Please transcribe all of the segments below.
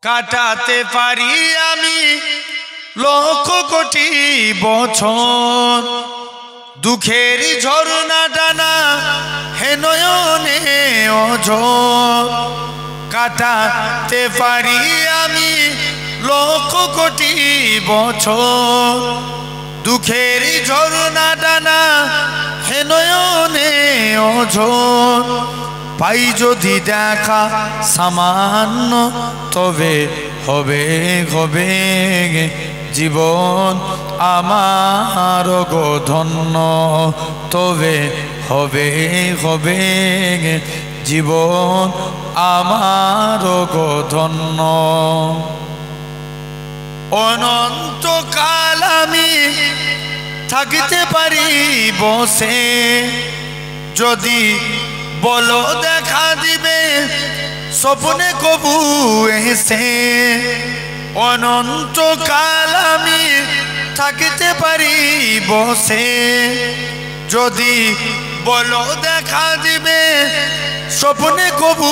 কাটাতে পারি আমি লক্ষ কোটি বছর, দুঃখের ঝরনা টানা হে নয়নে অঝর। কাটাতে পারি আমি লক্ষ কোটি বছর, দুঃখের ঝরনা টানা হে নয়নে অঝর। পাই যদি দেখা সামান্য তবে হবে হবে জীবন আমার গো ধন্য, তবে হবে হবে জীবন আমার গো ধন্য। অনন্তকাল আমি থাকতে পারি বসে, যদি বলো দেখা দিবে স্বপ্নে কবু এসে। অনন্তকাল আমি থাকতে পারি বসে, যদি বলো দেখা দিবে স্বপ্নে কবু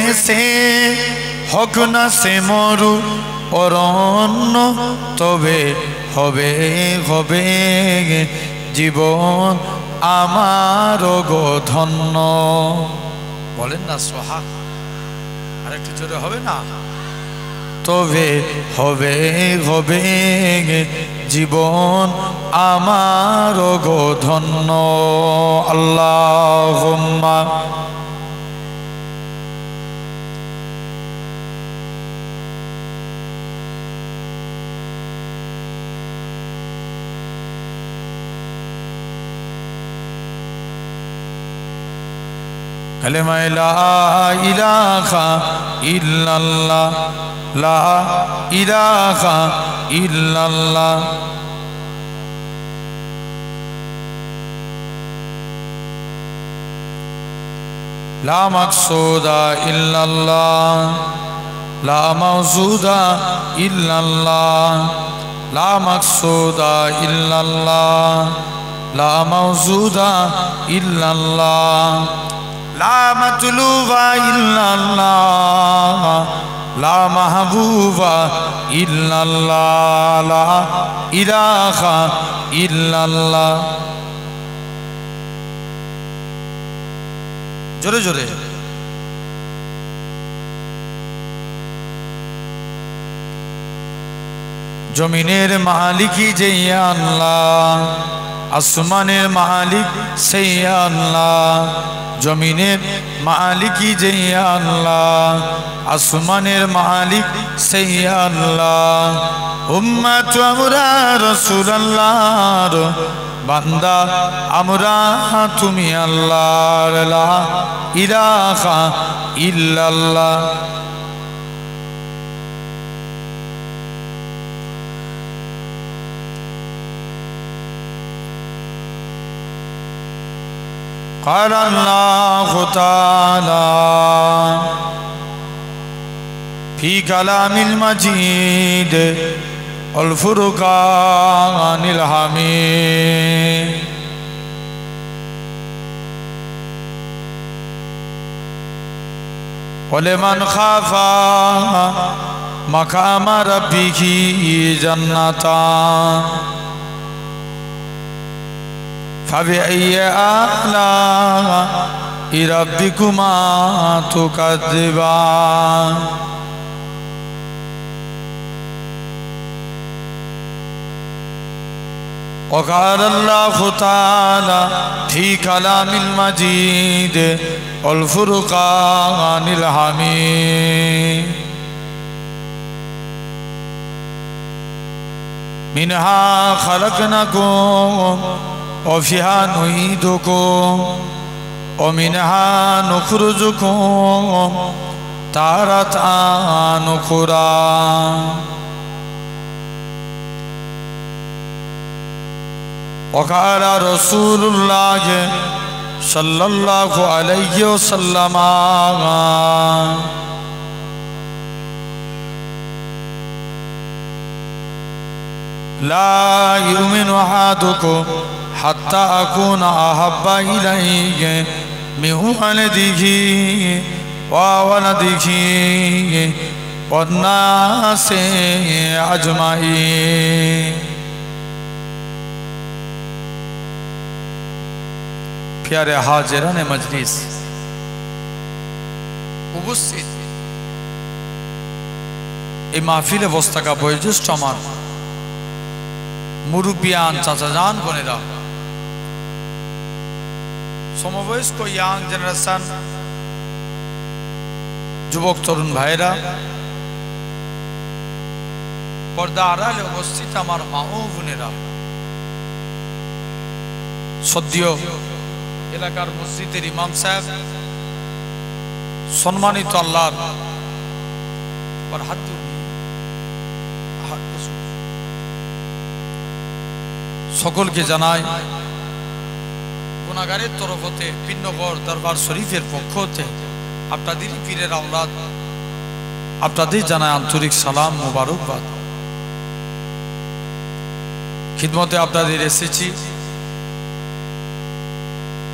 এসে। হোক না সে মরু অরণ্য তবে হবে হবে জীবন আমার গো ধন্য। বলেন না সোহাগ, আর একটু জোরে হবে না? তবে হবে হবে জীবন আমার গো ধন্য। আল্লাহুম্মা কালেমায়ে লা ইলাহা ইল্লাল্লাহ, লা ইলাহা ইল্লাল্লাহ। লা মাকসুদা ইল্লাল্লাহ, লা মাওজুদা ইল্লাল্লাহ, লা মাকসুদা ইল্লাল্লাহ, লা মাওজুদা ইল্লাল্লাহ, লা মাতলুবা ইল্লাল্লাহ, লা মাহবুবা ইল্লাল্লাহ, লা ইলাহা ইল্লাল্লাহ। জোরে জোরে। জমিনের মালিকই যে আল্লাহ, আসমানের মালিক সেই আল্লাহ। জমিনের মালিকই যে আল্লাহ, আসমানের মালিক সেই আল্লাহ। উম্মত আমরা রাসূলুল্লাহর বান্দা, আমরা তুমি আল্লাহর, লা ইলাহা ইল্লাল্লাহ। قال الله تعالى في كلام المجيد والفرقان الحميد ولمن خاف مقام ربه جنتان فبأي آلاء ربكما تكذبان وقال الله تعالى في كلام المجيد والفرقان الحميد منها خلقناكم وفيها نعيدكم ومنها نخرجكم تارة أخرى وقال رسول الله صلى الله عليه وسلم لا يؤمن أحدكم حتى أكون أحب إليه من ولده وولده والناس أجمعين प्यारे हाजिरान मजलिस उपस्थित এই মাহফিলে বসে থাকা বয়োজ্যেষ্ঠ আমার মুরব্বিয়ান চাচাজান বোনেরা সমবয়স্ক ইয়াং জেনারেশন যুবক তরুণ ভাইরা পর্দা আড়ালে উপস্থিত আমার মা ও বোনেরা সদ্য এলাকার মসজিদের ইমাম সাহেব সম্মানিত আল্লাহর পর হাত সকলকে জানাই গুনাহগারের তরফ হতে পিন্নগর দরবার শরীফের পক্ষ হতে আপনাদেরই পীরের আওলাদ আপনাদের জানাই আন্তরিক সালাম মোবারকবাদ। খিদমতে আপনাদের এসেছি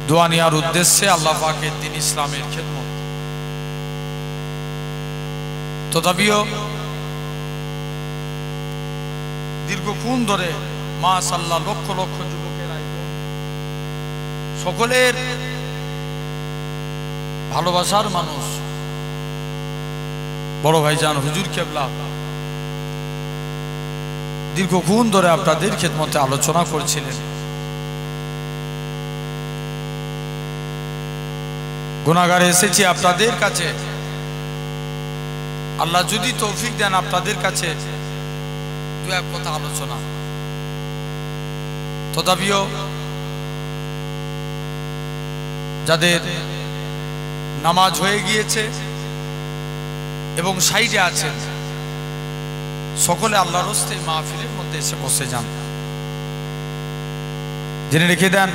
দোয়া নেওয়ার উদ্দেশ্যে, আল্লাহ পাকের দ্বীন ইসলামের খিদমত। তথাপিও দীর্ঘক্ষণ ধরে মাশাআল্লাহ লক্ষ লক্ষ যুবকের আয়োজন, সকলের ভালোবাসার মানুষ বড় ভাইজান হুজুর কেবলা দীর্ঘক্ষণ ধরে আপনাদের খিদমতে আলোচনা করছিলেন। গুনাহগার এসেছি আপনাদের কাছে, আল্লাহ যদি তৌফিক দেন আপনাদের কাছে দু এক কথা আলোচনা। তথাপিও যাদের নামাজ হয়ে গিয়েছে এবং সাইডে আছেন সকলে আল্লাহর হস্তে মাহফিলের মধ্যে এসে বসে যান। জেনে রেখে দেন,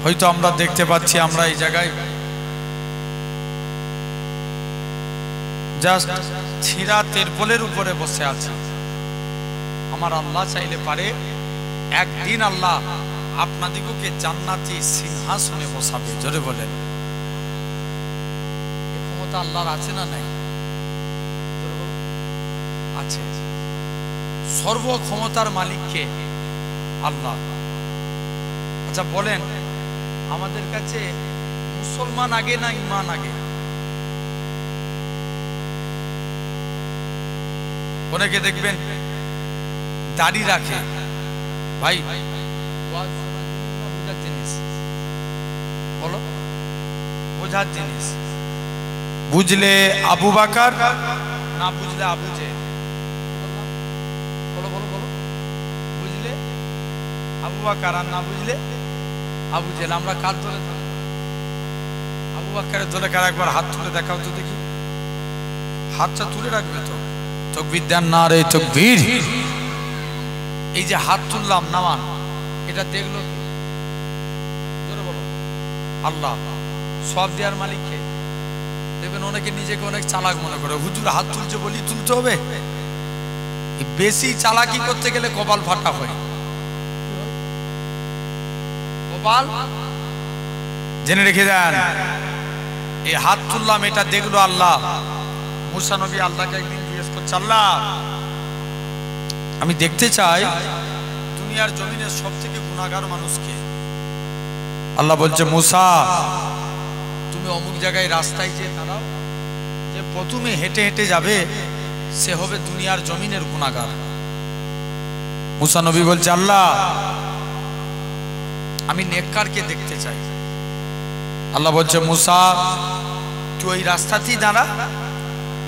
হয়তো আমরা দেখতে পাচ্ছি আমরা এই জায়গায় জাস্ট ছিঁড়া তেরপলের উপরে বসে আছি। আমার আল্লাহ চাইলে পারে একদিন আল্লাহ আপনাদিগকে জান্নাতি সিংহাসনে বসাবে। জোরে বলেন, এই ক্ষমতা আল্লাহর আছে না নাই? আছে। সর্ব ক্ষমতার মালিককে আল্লাহ। আচ্ছা বলেন, আমাদের কাছে মুসলমান আগে না ঈমান আগে? অনেকে দেখবেন দাড়ি রাখে, ভাই বোঝার জিনিস বলো, বোঝার জিনিস। বুঝলে আবু বকর, না বুঝলে আবু জেহেল। বলো বলো বলো, বুঝলে আবু বকর আর না বুঝলে আবু জেহেল। আমরা কার দলে থাকবো? আবু বকরের দলে কার? একবার হাত তুলে দেখাও তো দেখি। হাতটা তুলে রাখবে তো। তাকবীর দেন, নারে তাকবীর। এই যে হাত তুললাম নামান, এটা দেখলো কে? জোরে বলো। আল্লাহ। সব দেওয়ার মালিক কে? দেখবেন অনেকে নিজেকে অনেক চালাক মনে করে, হুজুর হাত তুলছে বলি তুলতে হবে। বেশি চালাকি করতে গেলে কপাল ফাটা হয়। কপাল জেনে রেখে দেন, এই হাত তুললাম এটা দেখলো আল্লাহ। মুসা নবী আল্লাহকে একদিন জিজ্ঞেস করছে, আল্লাহ আমি দেখতে চাই দুনিয়ার জমিনের সব থেকে গুনাহগার মানুষকে। আল্লাহ বলছে, মুসা তুমি অমুক জায়গায় রাস্তায় যে দাঁড়াও, যে প্রথমে হেঁটে হেঁটে যাবে সে হবে দুনিয়ার জমিনের গুনাহগার। মুসা নবী বলছে, আল্লাহ আমি নেককারকে দেখতে চাই। আল্লাহ বলছে, মুসা তুই ওই রাস্তাতেই দাঁড়া,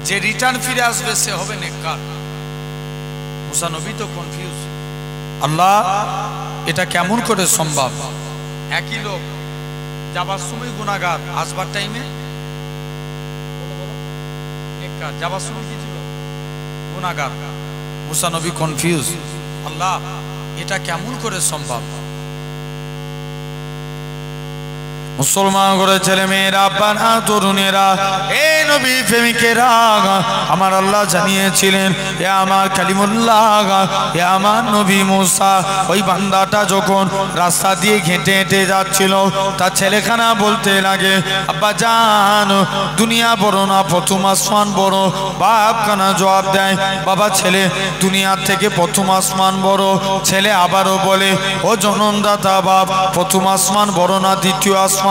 যে রিটার্ন ফিরে আসবে সে হবে নেককার। মুসা নবী তো কনফিউজ, আল্লাহ এটা কেমন করে সম্ভব? একই লোক যাবার সময় গুনাহগার, আসবার টাইমে নেককার। যাবার সময় কি ছিল? গুনাহগার। মুসা নবী কনফিউজ, আল্লাহ এটা কেমন করে সম্ভব? মুসলমান করে ছেলে মেয়েরা, আব্বারা, তরুণেরা, এই নবী প্রেমিকেরা, আমার আল্লাহ জানিয়েছিলেন এ আমার কালিমুল্লাহ, এ আমার নবী মুসা। ওই বান্দাটা যখন রাস্তা দিয়ে হেঁটে হেঁটে যাচ্ছিল, তার ছেলেখানা বলতে লাগে, আব্বা জান, দুনিয়া বড় না প্রথম আসমান বড়? বাপ খানা জবাব দেয়, বাবা ছেলে, দুনিয়ার থেকে প্রথম আসমান বড়। ছেলে আবারও বলে, ও জনমদাতা বাপ, প্রথম আসমান বড় না দ্বিতীয় আসমান?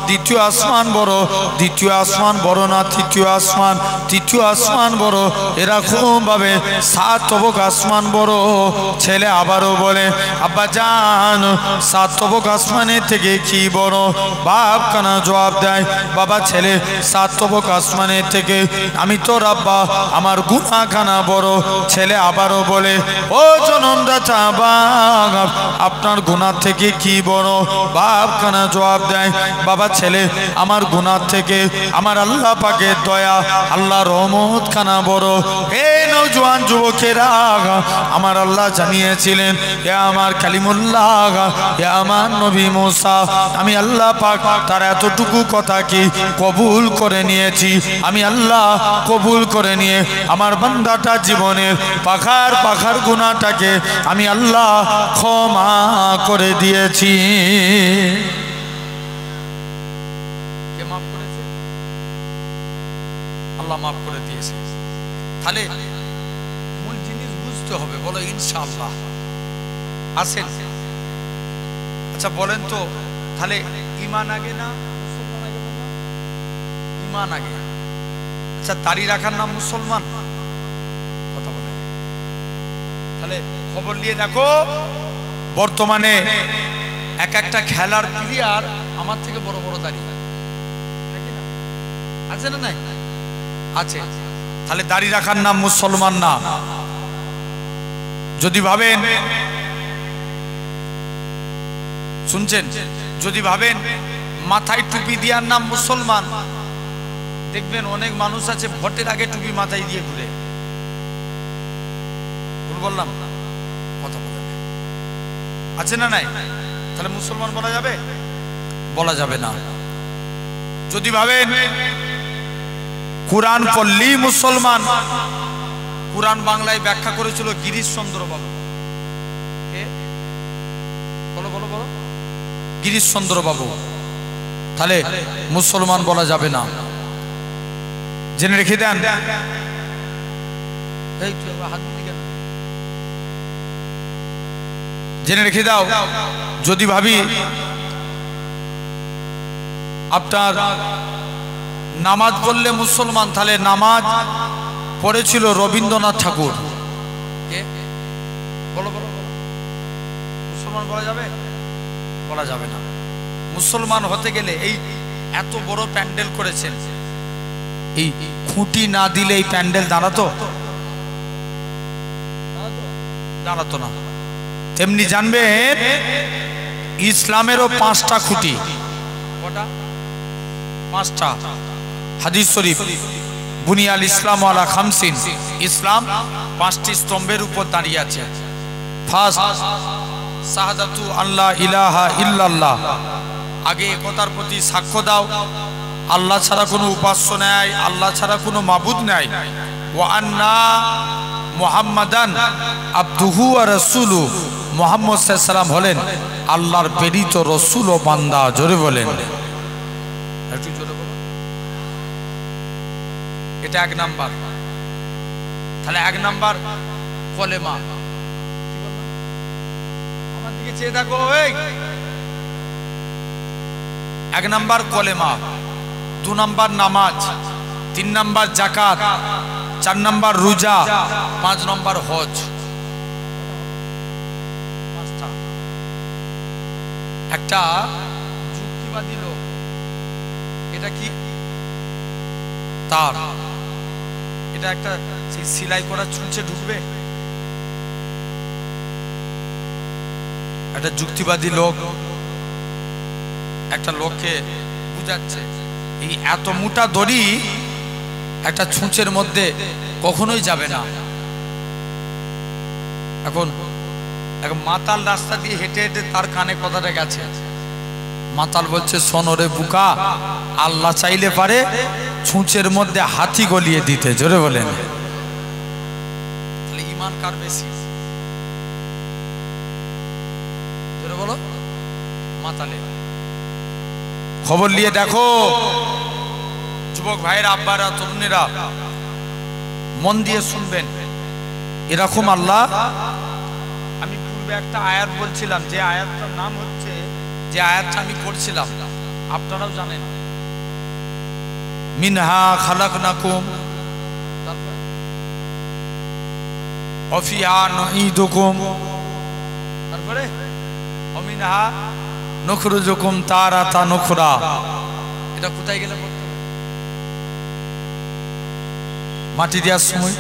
দ্বিতীয় আসমান বড়। দ্বিতীয় আসমান বড় না তৃতীয় আসমান? তৃতীয় আসমান বড়। এরকম ভাবে 7 তবক আসমান বড়। ছেলে আবারও বলে, আব্বা জান, 7 তবক আসমানের থেকে কি বড়? বাপ কানা জবাব দেয়, বাবা ছেলে, 7 তবক আসমানের থেকে আমি তো রাব্বা, আমার গুনাহ খানা বড়। ছেলে আবারও বলে, ও জনমদাতা বাপ, আপনার গুনাহ থেকে কি বড়? বাপ কানা জবাব দেয়, বাবা ছেলে, আমার গুনাহ থেকে আমার আল্লাহ পাকের দয়া, আল্লাহ রহমত খানা বড়। এই নওজোয়ান যুবকেরা, আমার আল্লাহ জানিয়েছিলেন এ আমার কালিমুল্লাহ, এ আমার নবী মুসা, আমি আল্লাহ পাক তার এতটুকু কথা কি কবুল করে নিয়েছি। আমি আল্লাহ কবুল করে নিয়ে আমার বান্দাটা জীবনের পাখার পাখার গুনাহটাকে আমি আল্লাহ ক্ষমা করে দিয়েছি। কে মাফ করেছে? আল্লাহ মাফ করে দিয়েছে। তাহলে মূল জিনিস বুঝতে হবে, বলো ইনশাআল্লাহ। আসেন, আচ্ছা বলেন তো, তাহলে ঈমান আগে না মুসলমান আগে? ঈমান আগে। আচ্ছা দাড়ি রাখার নাম মুসলমান? কথা বলেন। তাহলে খবর নিয়ে দেখো, বর্তমানে এক একটা খেলার প্লেয়ার আমার থেকে বড় বড় দাড়ি আছে না? নাই আছে। তাহলে দাড়ি রাখার নাম মুসলমান না। যদি ভাবেন, শুনছেন, যদি ভাবেন মাথায় টুপি দেওয়ার নাম মুসলমান, দেখবেন অনেক মানুষ আছে ভোটের আগে টুপি মাথায় দিয়ে ঘুরে। ভুল বললাম? কথা বলেন, আছে না নাই? তাহলে মুসলমান বলা যাবে? বলা যাবে না। যদি ভাবেন কুরআন পড়লেই মুসলমান, কুরআন বাংলায় ব্যাখ্যা করেছিল গিরিশ চন্দ্র বাবু। বলো বলো বলো, গিরিশ চন্দ্র বাবু। তাহলে মুসলমান বলা যাবে না, জেনে রেখে দেন। জেনে রেখে দাও। যদি ভাবি আপনার নামাজ পড়লে মুসলমান, তাহলে নামাজ পড়েছিল রবীন্দ্রনাথ ঠাকুর। বলো বলো, মুসলমান বলা যাবে? বলা যাবে না। মুসলমান হতে গেলে এই এত বড় প্যান্ডেল করেছেন, এই খুঁটি না দিলে এই প্যান্ডেল দাঁড়াতো? দাঁড়াতো না। তেমনি জানবেন ইসলামেরও 5টা খুঁটি। কটা? 5টা। হাদিস শরীফ, বুনিয়াল ইসলাম আলা খামসিন, ইসলাম 5টি স্তম্ভের উপর দাঁড়িয়ে আছে। ফার্স্ট শাহাদাতু আল্লাহ ইলাহা ইল্লাল্লাহ, আগে একতার প্রতি সাক্ষ্য দাও আল্লাহ ছাড়া কোনো উপাস্য নাই, আল্লাহ ছাড়া কোনো মাবুদ নাই। ওয়া আন্না মুহাম্মাদান আবদুহু ওয়া রাসূলুহু, মুহাম্মদ সাল্লাল্লাহু আলাইহি সাল্লাম হলেন আল্লাহর প্রেরিত রাসূল ও বান্দা। জোরে বলেন, একটু জোরে বলেন। এটা 1 নাম্বার। তাহলে 1 নাম্বার কলেমা। আমার দিকে চেয়ে দেখো, এই 1 নাম্বার কলেমা, 2 নাম্বার নামাজ, 3 নাম্বার যাকাত, 4 নাম্বার রোজা, 5 নাম্বার হজ। একটা যুক্তিবাদী লোক, এটা কি তার, এটা একটা সেলাই করা চুলছে ঢুকবে? একটা যুক্তিবাদী লোক একটা লোককে বুঝাচ্ছে এই এত মোটা দড়ি একটা ছুঁচের মধ্যে কখনোই যাবে না। এখন মাতাল রাস্তা দিয়ে হেঁটে হেঁটে তার কানে কথাটা গেছে, মাতাল বলছে শোনো রে বুকা, আল্লাহ চাইলে পারে ছুঁচের মধ্যে হাতি গলিয়ে দিতে। জোরে বলেন। তাহলে ঈমান কার বেশি? জোরে বলো। মাতালে। খবর নিয়ে দেখো যুবক ভাইরা, আব্বারা, তরুণীরা, মন দিয়ে শুনবেন। এরকম আল্লাহ, আমি পূর্বে একটা আয়াত বলছিলাম, যে আয়াতটার নাম হচ্ছে, যে আয়াতটা আমি পড়ছিলাম আপনারাও জানেন, মিনহা খালাকনাকুম ওয়া ফিহা নুঈদুকুম, তারপরে ওয়া মিনহা নুখরিজুকুম তারাতান উখরা। এটা কোথায় গেলে পড়তে হবে? মাটি দেওয়ার সময়।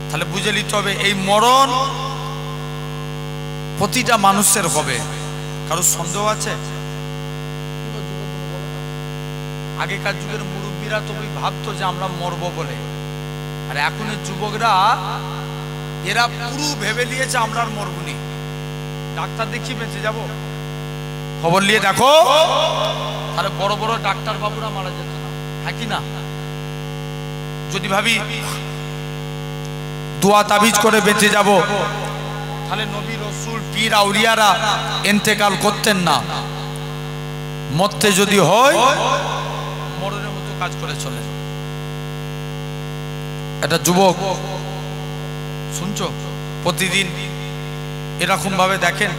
তাহলে বুঝে নিতে হবে এই মরণ প্রতিটা মানুষের হবে। কারো সন্দেহ আছে? আগেকার যুগের মুরব্বীরা তো ভাবতো যে আমরা মরবো বলে, আর এখনের যুবকরা এরা পুরো ভেবে নিয়েছে আমরা আর মরবনি, ডাক্তার দেখিয়ে বেঁচে যাব। খবর নিয়ে দেখো, তাহলে বড় বড় ডাক্তার বাবুরা মারা যেত না, হ্যাঁ কি না? যদি ভাবি দোয়া তাবিজ করে বেঁচে যাব, তাহলে নবী রসুল পীর আউলিয়ারা ইন্তেকাল করতেন না। মরতে যদি হয় মরণের মতো কাজ করে চলে। এটা যুবক শুনছো, প্রতিদিন এরকম ভাবে দেখেন,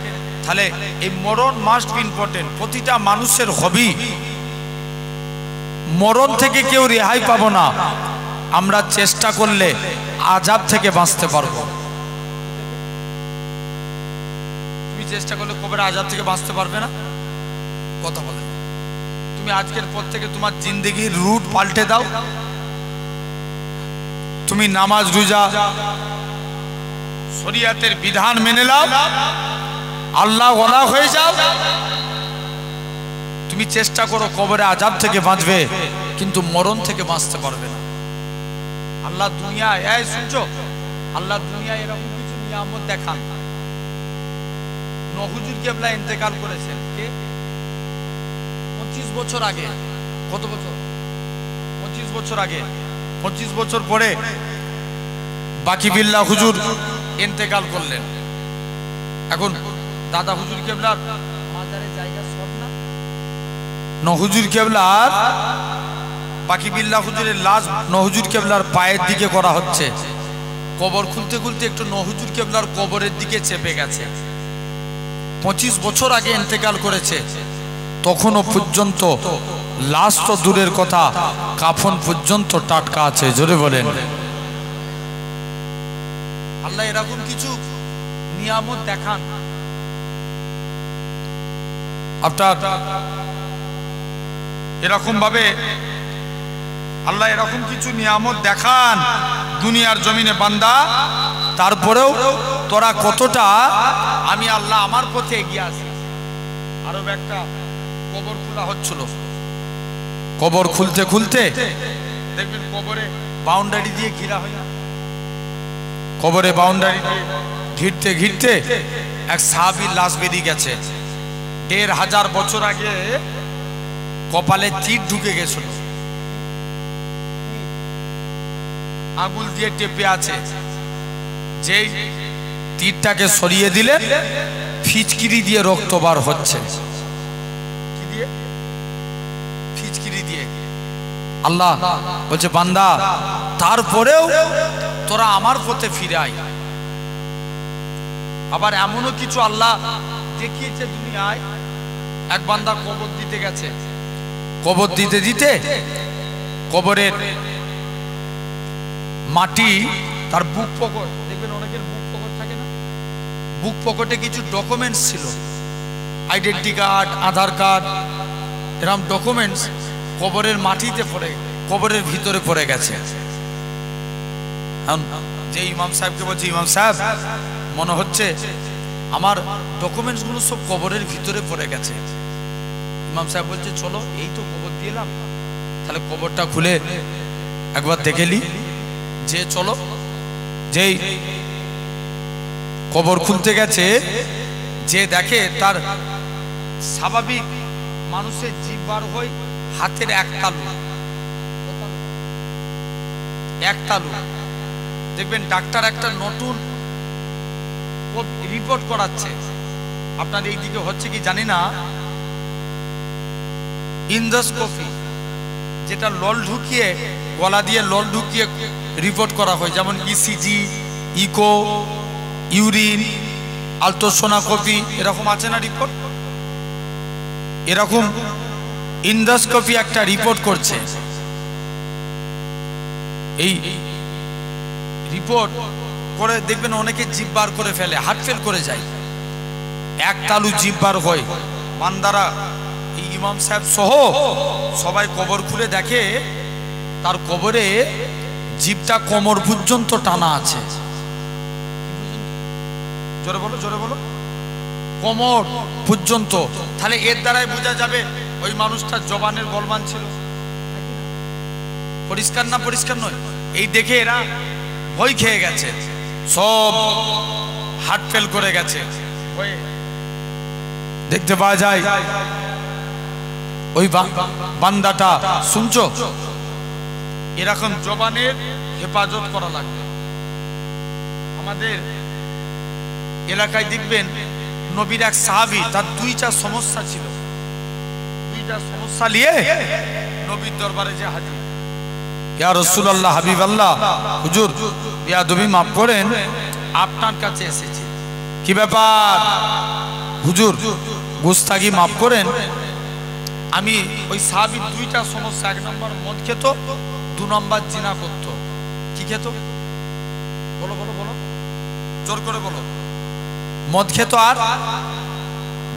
তাহলে এই মরণ মাস্ট বি ইম্পর্টেন্ট, প্রতিটা মানুষের হবি। মরণ থেকে কেউ রেহাই পাবো না, আমরা চেষ্টা করলে আযাব থেকে বাঁচতে পারবো। তুমি চেষ্টা করলে কবরের আযাব থেকে বাঁচতে পারবে না? কথা বলে তুমি আজকের পর থেকে তোমার জিন্দেগির রুট পাল্টে দাও, তুমি নামাজ রোজা শরীয়তের বিধান মেনে নাও, আল্লাহ ওয়ালা হয়ে যাও। তুমি চেষ্টা করো কবরে আযাব থেকে বাঁচবে, কিন্তু মরণ থেকে বাঁচতে পারবে না। আল্লাহ দুনিয়ায়, এই শুনছো, আল্লাহ দুনিয়ায় এরকম কিছু নিয়ামত দেখান। হুজুর কেবলা ইন্তেকাল করেছেন কে 25 বছর আগে। কত বছর? 25 বছর আগে। 25 বছর পরে বাকি বিল্লাহ হুজুর ইন্তেকাল করলেন। এখন দাদা হুজুর কেবলার মাজারে জায়গা শর্ট না? হুজুর কেবলার বাকি বিল্লাহ হুজুরের লাশ হুজুর কেবলার পায়ের দিকে করা হচ্ছে। কবর খুলতে খুলতে একটু হুজুর কেবলার কবরের দিকে চেপে গেছে। 25 বছর আগে ইন্তেকাল করেছে, তখনও পর্যন্ত লাশ তো দূরের কথা, কাফন পর্যন্ত টাটকা আছে। জোরে বলেন। আল্লাহ এরকম কিছু নিয়ামত দেখান। আপনার এরকম ভাবে আল্লাহ এরকম কিছু নিয়ামত দেখান দুনিয়ার জমিনে বান্দা, তারপরেও তোরা কতটা আমি আল্লাহ আমার পথে এগিয়ে আসি। আরো একটা কবর খোলা হচ্ছিল, কবর খুলতে খুলতে দেখবেন কবরে বাউন্ডারি দিয়ে ঘিরা হয় না, কবরে বাউন্ডারি দিয়ে ঘিরতে ঘিরতে এক সাহাবীর লাশ বেরিয়ে গেছে। 1500 বছর আগে কপালে তীর ঢুকে গেছিল, আঙুল দিয়ে টেপে আছে। যেই তীরটাকে সরিয়ে দিলে ফিচকিরি দিয়ে রক্ত বার হচ্ছে। কি দিয়ে? ফিচকিরি দিয়ে। আল্লাহ বলছে বান্দা, তারপরেও তোরা আমার পথে ফিরে আয়। আবার এমনও কিছু আল্লাহ দেখিয়েছে দুনিয়ায়, এক বান্দা কবর দিতে গেছে, কবর দিতে দিতে কবরের মাটি তার বুক পকেট, দেখবেন অনেকের বুক পকেট থাকে না, বুক পকেটে কিছু ডকুমেন্টস ছিল, আইডেন্টি কার্ড, আধার কার্ড, এরকম ডকুমেন্টস কবরের মাটিতে পড়ে, কবরের ভিতরে পড়ে গেছে। যে ইমাম সাহেবকে বলছে, ইমাম সাহেব মনে হচ্ছে আমার ডকুমেন্টস গুলো সব কবরের ভিতরে পড়ে গেছে। ইমাম সাহেব বলছে চলো, এই তো কবর দিলাম, তাহলে কবরটা খুলে একবার দেখে নি। যে চলো, যেই কবর খুলতে গেছে, যে দেখে তার স্বাভাবিক মানুষের জিভ বার হয় হাতের এক তালু, এক তালু। দেখবেন ডাক্তার একটা নতুন রিপোর্ট করাচ্ছে, আপনার এই দিকে হচ্ছে কি জানি না, ইন্ডোস্কোপি, যেটা লল ঢুকিয়ে, গলা দিয়ে লল ঢুকিয়ে রিপোর্ট করা হয়, যেমন ইসিজি, ইকো, ইউরিন, আলট্রাসোনোগ্রাফি, এরকম আছে না রিপোর্ট। এরকম ইন্ডোস্কোপি একটা রিপোর্ট করছে। এই রিপোর্ট করে দেখবেন অনেকে জিভ বার করে ফেলে, হার্ট ফেল করে যায়, এক তালু জিভ বার হয়। বান্দারা, এই ইমাম সাহেব সহ সবাই কবর খুলে দেখে, তার কবরে জিভটা কোমর পর্যন্ত টানা আছে। জোরে বলো, জোরে বলো, কোমর পর্যন্ত। তাহলে এর দ্বারাই বোঝা যাবে ওই মানুষটার জবানের গোলমান ছিল। পরিষ্কার না পরিষ্কার নয়? এই দেখে এরা ভয় খেয়ে গেছে, সব হার্ট ফেল করে গেছে। দেখতে পাওয়া যায় ওই বান্দাটা, শুনছো, এরকম জবানের হেফাজত করা লাগবে। আমাদের এলাকায় দেখবেন নবীর এক সাহাবী, তার দুইটা সমস্যা ছিল, দুইটা সমস্যা নিয়ে নবীর দরবারে যে হাজির। ইয়া রাসূলুল্লাহ, হাবিবাল্লাহ, হুজুর বেয়াদবি মাফ করেন, আপনার কাছে এসেছি। কি ব্যাপার হুজুর? গুস্তাখি মাফ করেন। আমি ওই সাহাবীর দুইটা সমস্যা, এক নম্বর মদ খেত, দু নম্বর জিনা করত। কি খেত? বলো বলো বলো, জোর করে বলো। মদ খেত আর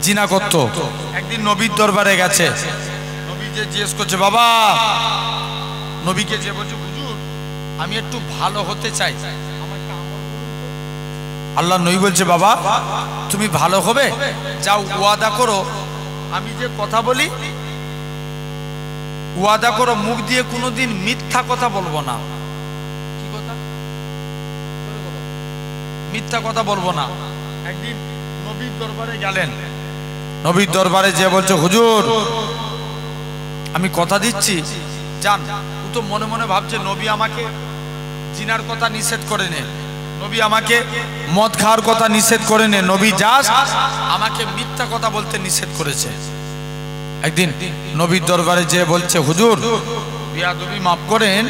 জিনা করত। একদিন নবীর দরবারে গেছে, নবী যে জিজ্ঞেস করছে, বাবা, নবীকে যে বলছে, হুজুর আমি একটু ভালো হতে চাই, আমাকে আমল বলুন তো। আল্লাহ নবী বলছে, বাবা তুমি ভালো হবে, যাও ওয়াদা করো, আমি যে কথা বলি ওয়াদা করো মুখ দিয়ে কোনোদিন মিথ্যা কথা বলবো না। কি কথা? মিথ্যা কথা বলবো না। একদিন নবীর দরবারে গেলেন, নবীর দরবারে যে বলছে, হুজুর আমি কথা দিচ্ছি, যান। ও তো মনে মনে ভাবছে নবী আমাকে জিনার কথা নিষেধ করে নে, নবী আমাকে মদ খাওয়ার কথা নিষেধ করে নে, নবী জাস্ট আমাকে মিথ্যা কথা বলতে নিষেধ করেছে। একদিন নবীর দরবারে যে বলছে, হুজুর বেয়াদবি মাফ করেন,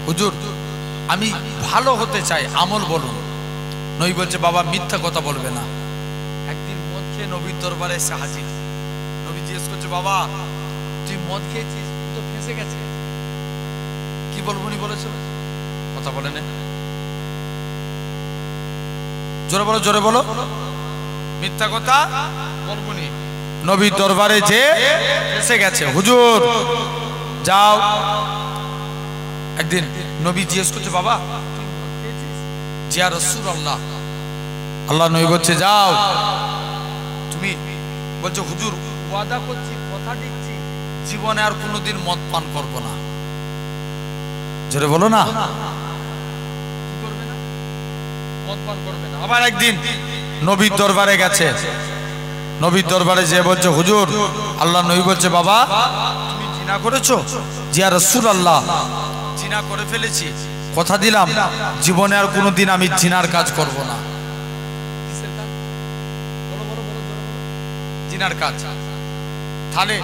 হুজুর আমি ভালো হতে চাই, আমল বলুন। নবী বলছে, বাবা মিথ্যা কথা বলবে না। একদিন মদ খেয়ে নবীর দরবারে এসে হাজির। নবী জিজ্ঞেস করছে, বাবা তুই মদ খেয়েছিস, তো ফেঁসে গেছে, কি বলবো নি বলেছিল? কথা বলে না, জোরে বলো, জোরে বলো, মিথ্যা কথা বলবো নি। নবীর দরবারে যে এসে গেছে, হুজুর যাও। একদিন নবী জিজ্ঞেস করছে, বাবা জিয়া রাসূলুল্লাহ, আল্লাহ নবী বলছে, যাও তুমি। বলছে, হুজুর ওয়াদা করছি, কথা দিচ্ছি, জীবনে আর কোনোদিন মদ পান করবো না। জোরে বলো না, কি করবে না? মদ পান করবে না। আবার একদিন নবীর দরবারে গেছে, নবীর দরবারে যে বলছে, হুজুর আল্লাহ নবী বলছে, বাবা তুমি জিনা করেছো? জিয়া রাসূলুল্লাহ, জিনা করে ফেলেছি, কথা দিলাম জীবনে আর কোনোদিন আমি জিনার কাজ করব না। কিসের কাজ? বলো বলো বলো, জিনার কাজ। তাহলে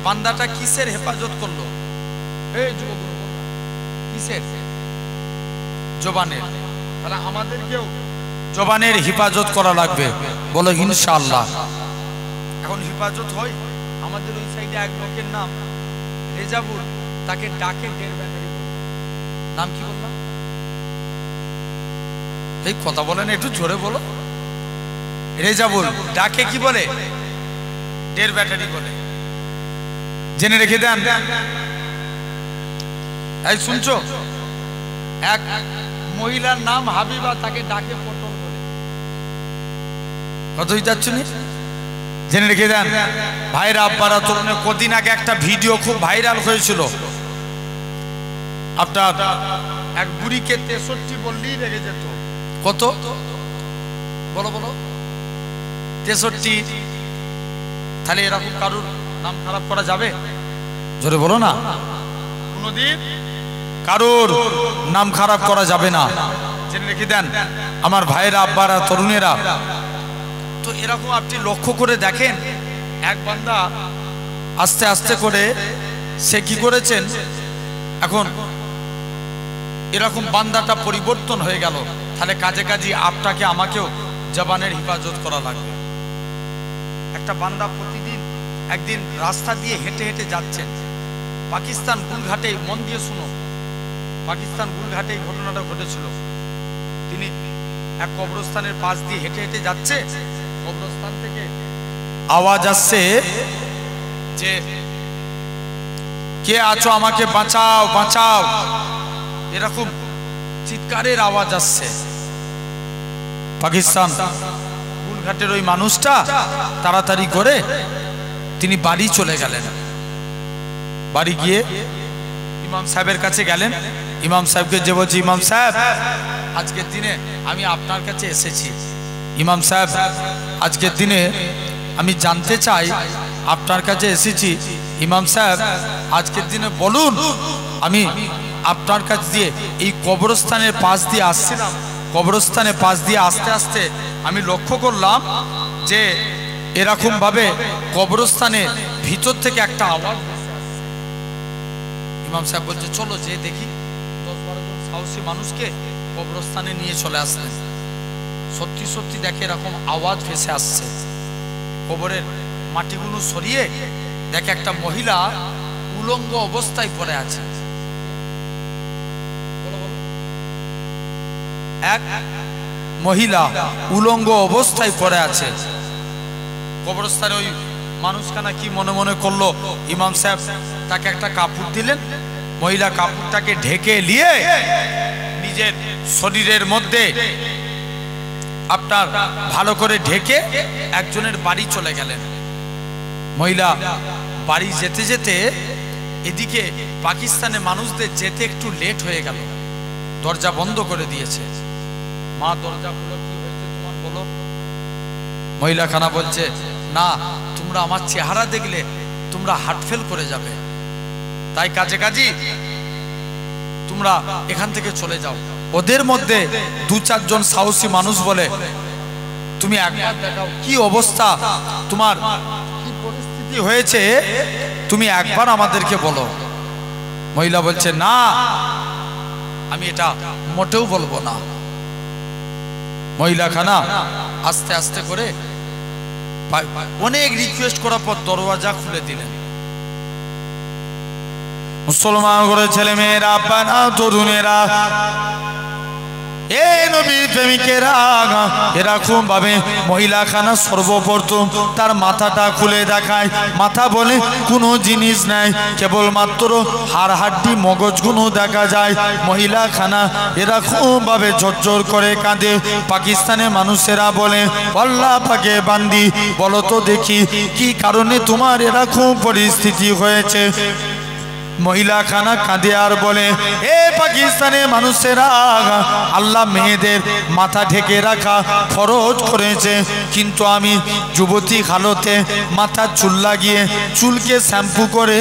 বান্দাটা কিসের হেফাজত করলো? এই যুবক, কিসের? জবানের। তাহলে আমাদেরকেও জবানের হেফাজত করা লাগবে, বলো ইনশাআল্লাহ। এখন হেফাজত হয়। আমাদের ওই সাইডে এক লোকের নাম রেজাবুল, তাকে ডাকে ডের ব্যাটারি বলে। নাম কি বললাম? এই কথা বলেন, একটু জোরে বলো। রেজাবুল ডাকে কি বলে? ডের ব্যাটারি বলে। জেনে রেখে দেন। এই শুনছো, এক মহিলার নাম হাবিবা, তাকে ডাকে পটল বলে। কতই যাচ্ছ নি? জেনে রেখে দেন ভাইরা, আব্বারা, তরুণে। কদিন আগে একটা ভিডিও খুব ভাইরাল হয়েছিল, আপনার এক বুড়িকে 63 বললেই রেগে যেত। কত বলো বলো? 63। তাহলে এরকম কারুর নাম খারাপ করা যাবে? জোরে বলো না। কোনোদিন কারুর নাম খারাপ করা যাবে না, জেনে রেখে দেন আমার ভাইয়েরা, আব্বারা, তরুণেরা। তো এরকম আপনি লক্ষ্য করে দেখেন, এক বান্দা আস্তে আস্তে করে সে কি করেছেন, এখন এরকম বান্দাটা পরিবর্তন হয়ে গেল। তাহলে কাজে কাজে আপনাকে আমাকেও জবানের হেফাজত করা লাগবে। একটা বান্দা প্রতিদিন একদিন রাস্তা দিয়ে হেঁটে হেঁটে যাচ্ছেন পাকিস্তান গুলঘাটে, মন দিয়ে শুনো, পাকিস্তান গুলঘাটে এই ঘটনাটা ঘটেছিল। তিনি এক কবরস্থানের পাশ দিয়ে হেঁটে হেঁটে যাচ্ছে, কবরস্থান থেকে আওয়াজ আসছে যে কে আছো, আমাকে বাঁচাও বাঁচাও, এরকম চিৎকারের আওয়াজ আসছে। পাকিস্তান গুলঘাটের ওই মানুষটা তাড়াতাড়ি করে তিনি বাড়ি চলে গেলেন। বাড়ি গিয়ে ইমাম সাহেবের কাছে গেলেন। ইমাম সাহেবকে যে বলছি, ইমাম সাহেব আজকের দিনে আমি আপনার কাছে এসেছি। ইমাম সাহেব আজকের দিনে আমি জানতে চাই, আপনার কাছে এসেছি। ইমাম সাহেব আজকের দিনে বলুন, আমি আপনার কাছ দিয়ে এই কবরস্থানের পাশ দিয়ে আসছিলাম, কবরস্থানের পাশ দিয়ে আস্তে আস্তে আমি লক্ষ্য করলাম যে এরকম ভাবে কবরস্থানের ভিতর থেকে একটা আওয়াজ। ইমাম সাহেব বলছে চলো যে দেখি। 10-12 জন সাহসী মানুষকে কবরস্থানে নিয়ে চলে আসলেন। সত্যি সত্যি দেখে এরকম আওয়াজ ভেসে আসছে। কবরের মাটিগুলো সরিয়ে দেখে একটা মহিলা উলঙ্গ অবস্থায় পড়ে আছে। এক মহিলা উলঙ্গ অবস্থায় পড়ে আছে কবরস্থানে। ওই মানুষখানা কি মনে মনে করলো, ইমাম সাহেব তাকে একটা কাপড় দিলেন। মহিলা কাপড়টাকে ঢেকে নিয়ে নিজের শরীরের মধ্যে আপনার ভালো করে ঢেকে একজনের বাড়ি চলে গেলেন। মহিলা বাড়ি যেতে যেতে এদিকে পাকিস্তানের মানুষদের যেতে একটু লেট হয়ে গেল, দরজা বন্ধ করে দিয়েছে। মা দরজা খুলো, কি হয়েছে তোমার বলো। মহিলা খানা বলছে না, তোমরা আমার চেহারা দেখলে তোমরা হার্ট ফেল করে যাবে, তাই কাজে কাজী তোমরা এখান থেকে চলে যাও। ওদের মধ্যে 2-4 জন সাহসী মানুষ বলে তুমি একবার দেখাও কি অবস্থা, তোমার কি পরিস্থিতি হয়েছে, তুমি একবার আমাদেরকে বলো। মহিলা বলছে না, আমি এটা মোটেও বলবো না। মহিলা খানা আস্তে আস্তে করে অনেক রিকোয়েস্ট করার পর দরওয়াজা খুলে দিলেন। মুসলমান করে ছেলে মেয়েরা, আব্বারা, তরুণেরা, এ নবীর প্রেমিকেরা, এরকম ভাবে মহিলা খানা সর্বপ্রথম তার মাথাটা খুলে দেখায়। মাথা বলে কোনো জিনিস নাই, কেবলমাত্র হাড় হাড্ডি মগজগুলো দেখা যায়। মহিলা খানা এরকম ভাবে ঝরঝর করে কাঁদে। পাকিস্তানের মানুষেরা বলে আল্লাহ পাকে বান্দি, বলো তো দেখি কি কারণে তোমার এরকম পরিস্থিতি হয়েছে। মহিলা খানা কাঁদে আর বলে এ পাকিস্তানের মানুষেরা, আল্লাহ মেয়েদের মাথা ঢেকে রাখা ফরজ করেছে, কিন্তু আমি যুবতী হালতে মাথা চুল লাগিয়ে চুলকে শ্যাম্পু করে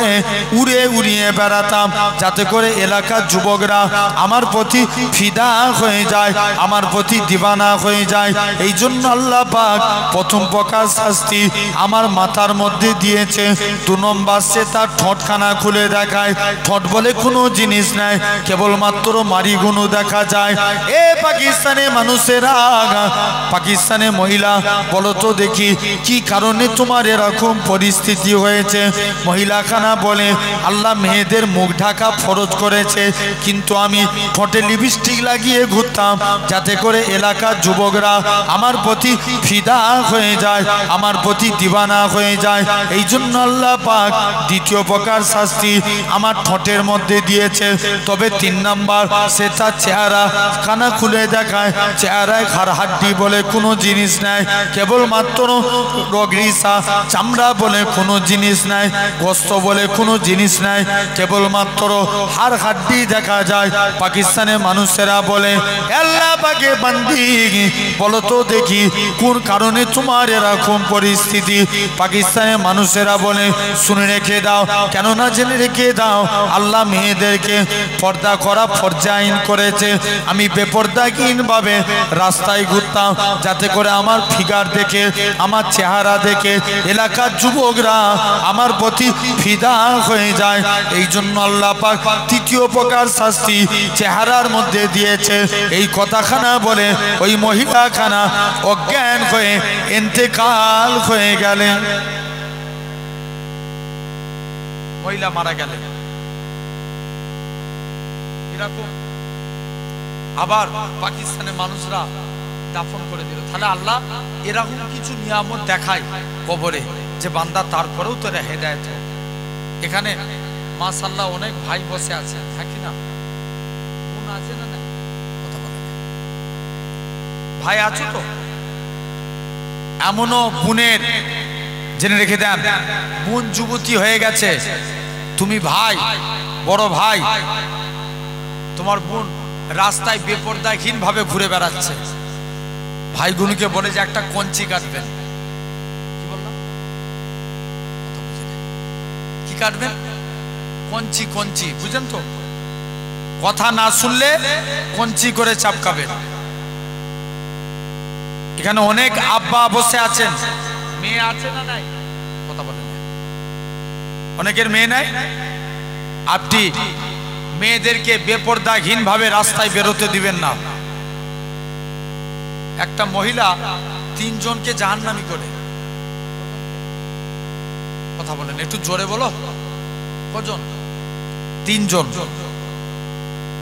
উড়িয়ে বেড়াতাম, যাতে করে এলাকার যুবকরা আমার প্রতি ফিদা হয়ে যায়, আমার প্রতি দিবানা হয়ে যায়। এই জন্য আল্লাহ পাক প্রথম প্রকার শাস্তি আমার মাথার মধ্যে দিয়েছে। 2 নম্বর সে তার ঠোঁটখানা খুলে দেখায়। ঠোঁট বলে কোনো জিনিস নাই, কেবলমাত্র মারিগুলো দেখা যায়। এ পাকিস্তানের মানুষেরা, পাকিস্তানের মহিলা, বলো তো দেখি কি কারণে তোমার এরকম পরিস্থিতি হয়েছে। মহিলা খানা বলে আল্লাহ মেয়েদের মুখ ঢাকা ফরজ করেছে, কিন্তু আমি ঠোঁটে লিপস্টিক লাগিয়ে ঘুরতাম, যাতে করে এলাকার যুবকরা আমার প্রতি ফিদা হয়ে যায়, আমার প্রতি দিবানা হয়ে যায়। এই জন্য আল্লাহ পাক দ্বিতীয় প্রকার শাস্তি আমার ঠোঁটের মধ্যে দিয়েছে। তবে 3 নাম্বার সে তার চেহারা খানা খুলে দেখায়, চেহারায় ঘাড় হাড্ডি বলে কোনো জিনিস নাই, কেবলমাত্র রগরিসা চামড়া বলে কোনো জিনিস নাই, গোস্ত বলে কোনো জিনিস নাই, কেবলমাত্র হাড় হাড্ডি দেখা যায়। পাকিস্তানের মানুষেরা বলে আল্লাহ পাকে বান্দি বলো তো দেখি কোন কারণে তোমার এরকম পরিস্থিতি। পাকিস্তানের মানুষেরা বলে শুনে রেখে দাও, কেন না জেনে রেখে দাও, আল্লাহ মেয়েদেরকে পর্দা করা ফরজ আইন করেছে। আমি বেপর্দাহীন ভাবে রাস্তায় ঘুরতাম যাতে করে আমার ফিগার দেখে, আমার চেহারা দেখে এলাকার যুবকরা আমার প্রতি ফিদা হয়ে যায়। এই জন্য আল্লাহ পাক 3য় প্রকার শাস্তি চেহারার মধ্যে দিয়েছে। এই কথাখানা বলে ওই মহিলাখানা অজ্ঞান হয়ে ইন্তেকাল হয়ে গেলেন, মহিলা মারা গেলেন। এরকম আবার পাকিস্তানের মানুষরা দাফন করে দিল। তাহলে আল্লাহ এরকম কিছু নিয়ামত দেখায় কবরে যে বান্দা তারপরেও তোরা হেদায়েত। এখানে মাশাআল্লাহ অনেক ভাই বসে আছে, থাকি না বোন আছে না? না কথা বলে ভাই আছো তো? এমনও বোনের জেনে রেখে দেন, বোন যুবতী হয়ে গেছে, তুমি ভাই বড় ভাই, তোমার বোন রাস্তায় বেপরদাহীন ভাবে ঘুরে বেড়াচ্ছে, ভাই বোনকে বলে যে একটা কঞ্চি কাটবেন। কি বললাম? কি কাটবেন? কঞ্চি। কঞ্চি বুঝেন তো? কথা না শুনলে কঞ্চি করে চাপকাবেন। এখানে অনেক আব্বা বসে আছেন, মেয়ে আছে না নাই? কথা বলেন। অনেকের মেয়ে নাই। আপনি মেয়েদেরকে বেপরদাহীন ভাবে রাস্তায় বেরোতে দিবেন না। একটা মহিলা 3 জনকে জাহান্নামী করে। কথা বলেন, একটু জোরে বলো। কজন? 3 জন।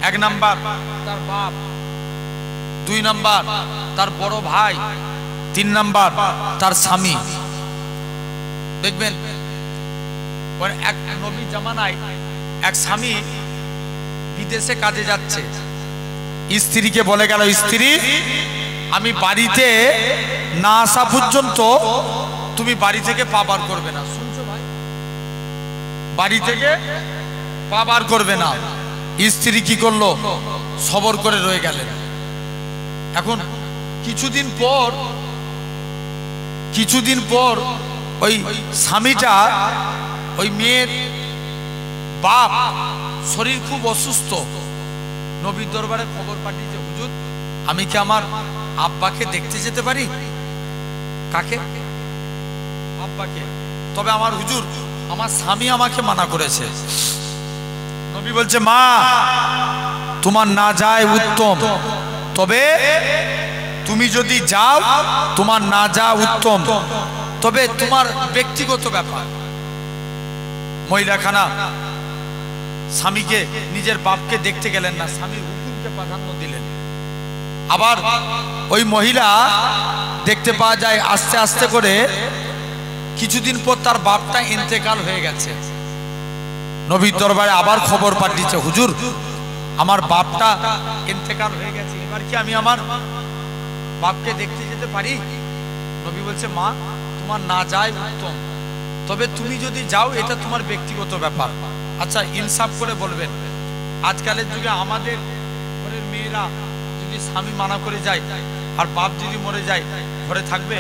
1 নাম্বার তার বাপ, 2 নাম্বার তার বড় ভাই, 3 নাম্বার তার স্বামী। দেখবেন এক নবী জামানায় এক স্বামী বিদেশে কাজে যাচ্ছে, স্ত্রীকে বলে গেল, স্ত্রী আমি বাড়িতে না আসা পর্যন্ত তুমি বাড়ি থেকে পা বার করবে না। শুনছো ভাই? বাড়ি থেকে পা বার করবে না। স্ত্রী কি করলো? সবর করে রয়ে গেলেন। এখন কিছুদিন পর ওই স্বামীটা, ওই মেয়ের বাপ শরীর খুব অসুস্থ, নবীর দরবারে খবর পাঠিয়েছে, হুজুর আমি কি আমার আব্বাকে দেখতে যেতে পারি? কাকে? আব্বাকে। তবে আমার হুজুর, আমার স্বামী আমাকে মানা করেছে। নবী বলছে, মা তোমার না যায় উত্তম, তবে তুমি যদি যাও তোমার না যাওয়া উত্তম, তবে তোমার ব্যক্তিগত ব্যাপার। মহিলাখানা স্বামীকে, নিজের বাপকে দেখতে গেলেন না, স্বামীর হুকুমকে প্রাধান্য দিলেন। আবার ওই মহিলা দেখতে পাওয়া যায় আস্তে আস্তে করে কিছুদিন পর তার বাপটা ইন্তেকাল হয়ে গেছে। নবীর দরবারে আবার খবর পাঠিয়েছে, হুজুর আমার বাপটা ইন্তেকাল হয়ে গেছে, এবার কি আমি আমার বাপকে দেখতে যেতে পারি? নবী বলছে, মা তোমার না যায় উত্তম, তবে তুমি যদি যাও এটা তোমার ব্যক্তিগত ব্যাপার। আচ্ছা ইনসাফ করে বলবেন, আজকালের যুগে আমাদের ঘরের মেয়েরা যদি স্বামী মানা করে যায় আর বাপ যদি মরে যায়, ঘরে থাকবে?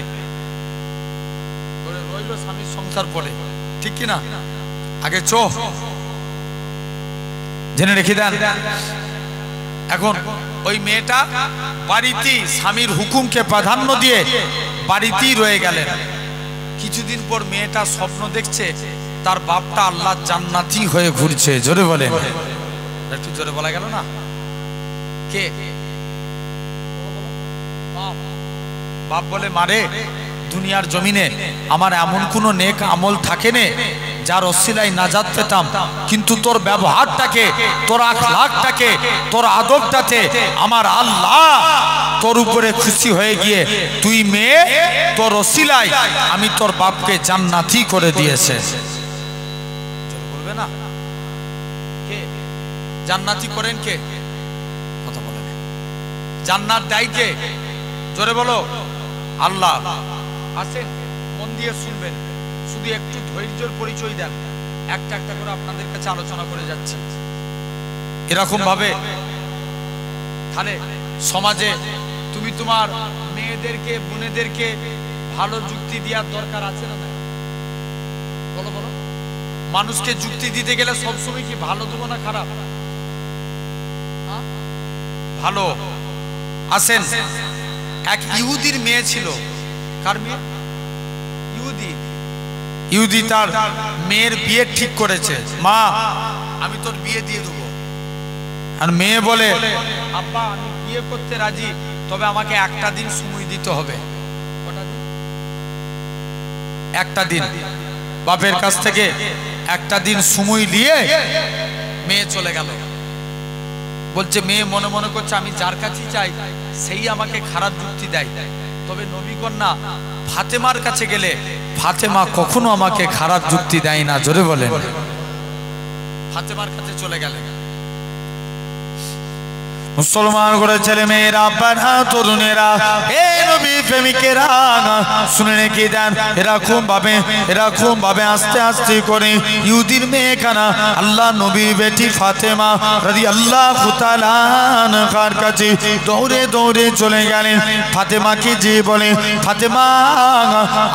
ঘরে রইল স্বামীর সংসার পড়ে, ঠিক কিনা? আগে জেনে রেখে দেন। এখন ওই মেয়েটা বাড়িতেই স্বামীর হুকুমকে প্রাধান্য দিয়ে বাড়িতেই রয়ে গেলেন। কিছুদিন পর মেয়েটা স্বপ্ন দেখছে তার বাপটা আল্লাহর জান্নাতি হয়ে ঘুরছে। জোরে বলেন, একটু জোরে বলা গেল না? কে? বাপ বলে, মারে দুনিয়ার জমিনে আমার এমন কোন নেক আমল থাকে না যার ওসিলায় নাজাত পেতাম, কিন্তু তোর ব্যবহারটাকে, তোর আখলাকটাকে, তোর আদবটাতে আমার আল্লাহ তোর উপরে খুশি হয়ে গিয়ে তুই মেয়ে, তোর ওসিলায় আমি তোর বাপকে জান্নাতি করে দিয়েছে। বলবে না? কে জান্নাতি করেন কে? কথা বলেন। জান্নাত দেয় কে? জোরে বলো। আল্লাহ। আসেন মন দিয়ে শুনবেন, শুধু একটু ধৈর্যের পরিচয় দেন। একটা একটা করে আপনাদের কাছে আলোচনা করে যাচ্ছি। এরকম ভাবে তাহলে সমাজে তুমি তোমার মেয়েদেরকে বোনেদেরকে ভালো যুক্তি দেওয়ার দরকার আছে না? বলো বলো। মানুষকে যুক্তি দিতে গেলে সবসময় কি ভালো দেবো না খারাপ? ভালো। আসেন, এক ইহুদির মেয়ে ছিল। কার মেয়ে? ইহুদি। ইহুদি তার মেয়ের বিয়ে ঠিক করেছে। মা আমি তোর বিয়ে দিয়ে দেবো। আর মেয়ে বলে আব্বা আমি বিয়ে করতে রাজি, তবে আমাকে একটা দিন সময় দিতে হবে। কটা দিন? একটা দিন। বাপের কাছ থেকে একটা দিন সময় নিয়ে মেয়ে চলে গেল। বলছে মেয়ে মনে মনে করছে আমি যার কাছে চাই সেই আমাকে খারাপ যুক্তি দেয়, তবে নবী কন্যা ফাতেমার কাছে গেলে ফাতেমা কখনো আমাকে খারাপ যুক্তি দেয় না। জোরে বলেন। ফাতেমার কাছে চলে গেলেন। মুসলমান করে ছেলে মেয়েরা, বাড়া তরুণেরা, এ নবী প্রেমিকেরা শুনে রেখে দেন। এরকম ভাবে আস্তে আস্তে করে ইহুদির মেয়ে কানা আল্লাহ নবীর বেটি ফাতেমা রাদিয়াল্লাহু তাআলা আনহার কাছে দৌড়ে দৌড়ে চলে গেলেন। ফাতেমাকে যে বলে, ফাতেমা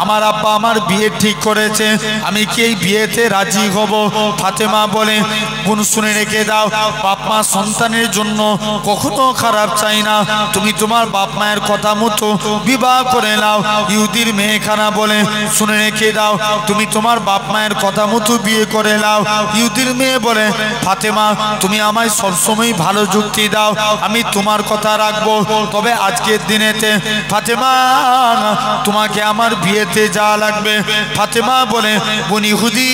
আমার আব্বা আমার বিয়ে ঠিক করেছে, আমি কি এই বিয়েতে রাজি হব? ফাতেমা বলে বোন শুনে রেখে দাও, বাপ মা সন্তানের জন্য কখনো খারাপ চাই না, তুমি তোমার বাপ মায়ের কথা মতো বিবাহ করে নাও। ইহুদির মেয়েখানা বলে শুনে রেখে দাও, তুমি তোমার বাপ মায়ের কথা মতো বিয়ে করে নাও। ইহুদির মেয়ে বলে ফাতেমা তুমি আমায় সবসময় ভালো যুক্তি দাও, আমি তোমার কথা রাখবো, তবে আজকের দিনেতে ফাতেমা তোমাকে আমার বিয়েতে যাওয়া লাগবে। ফাতেমা বলে বোন ইহুদি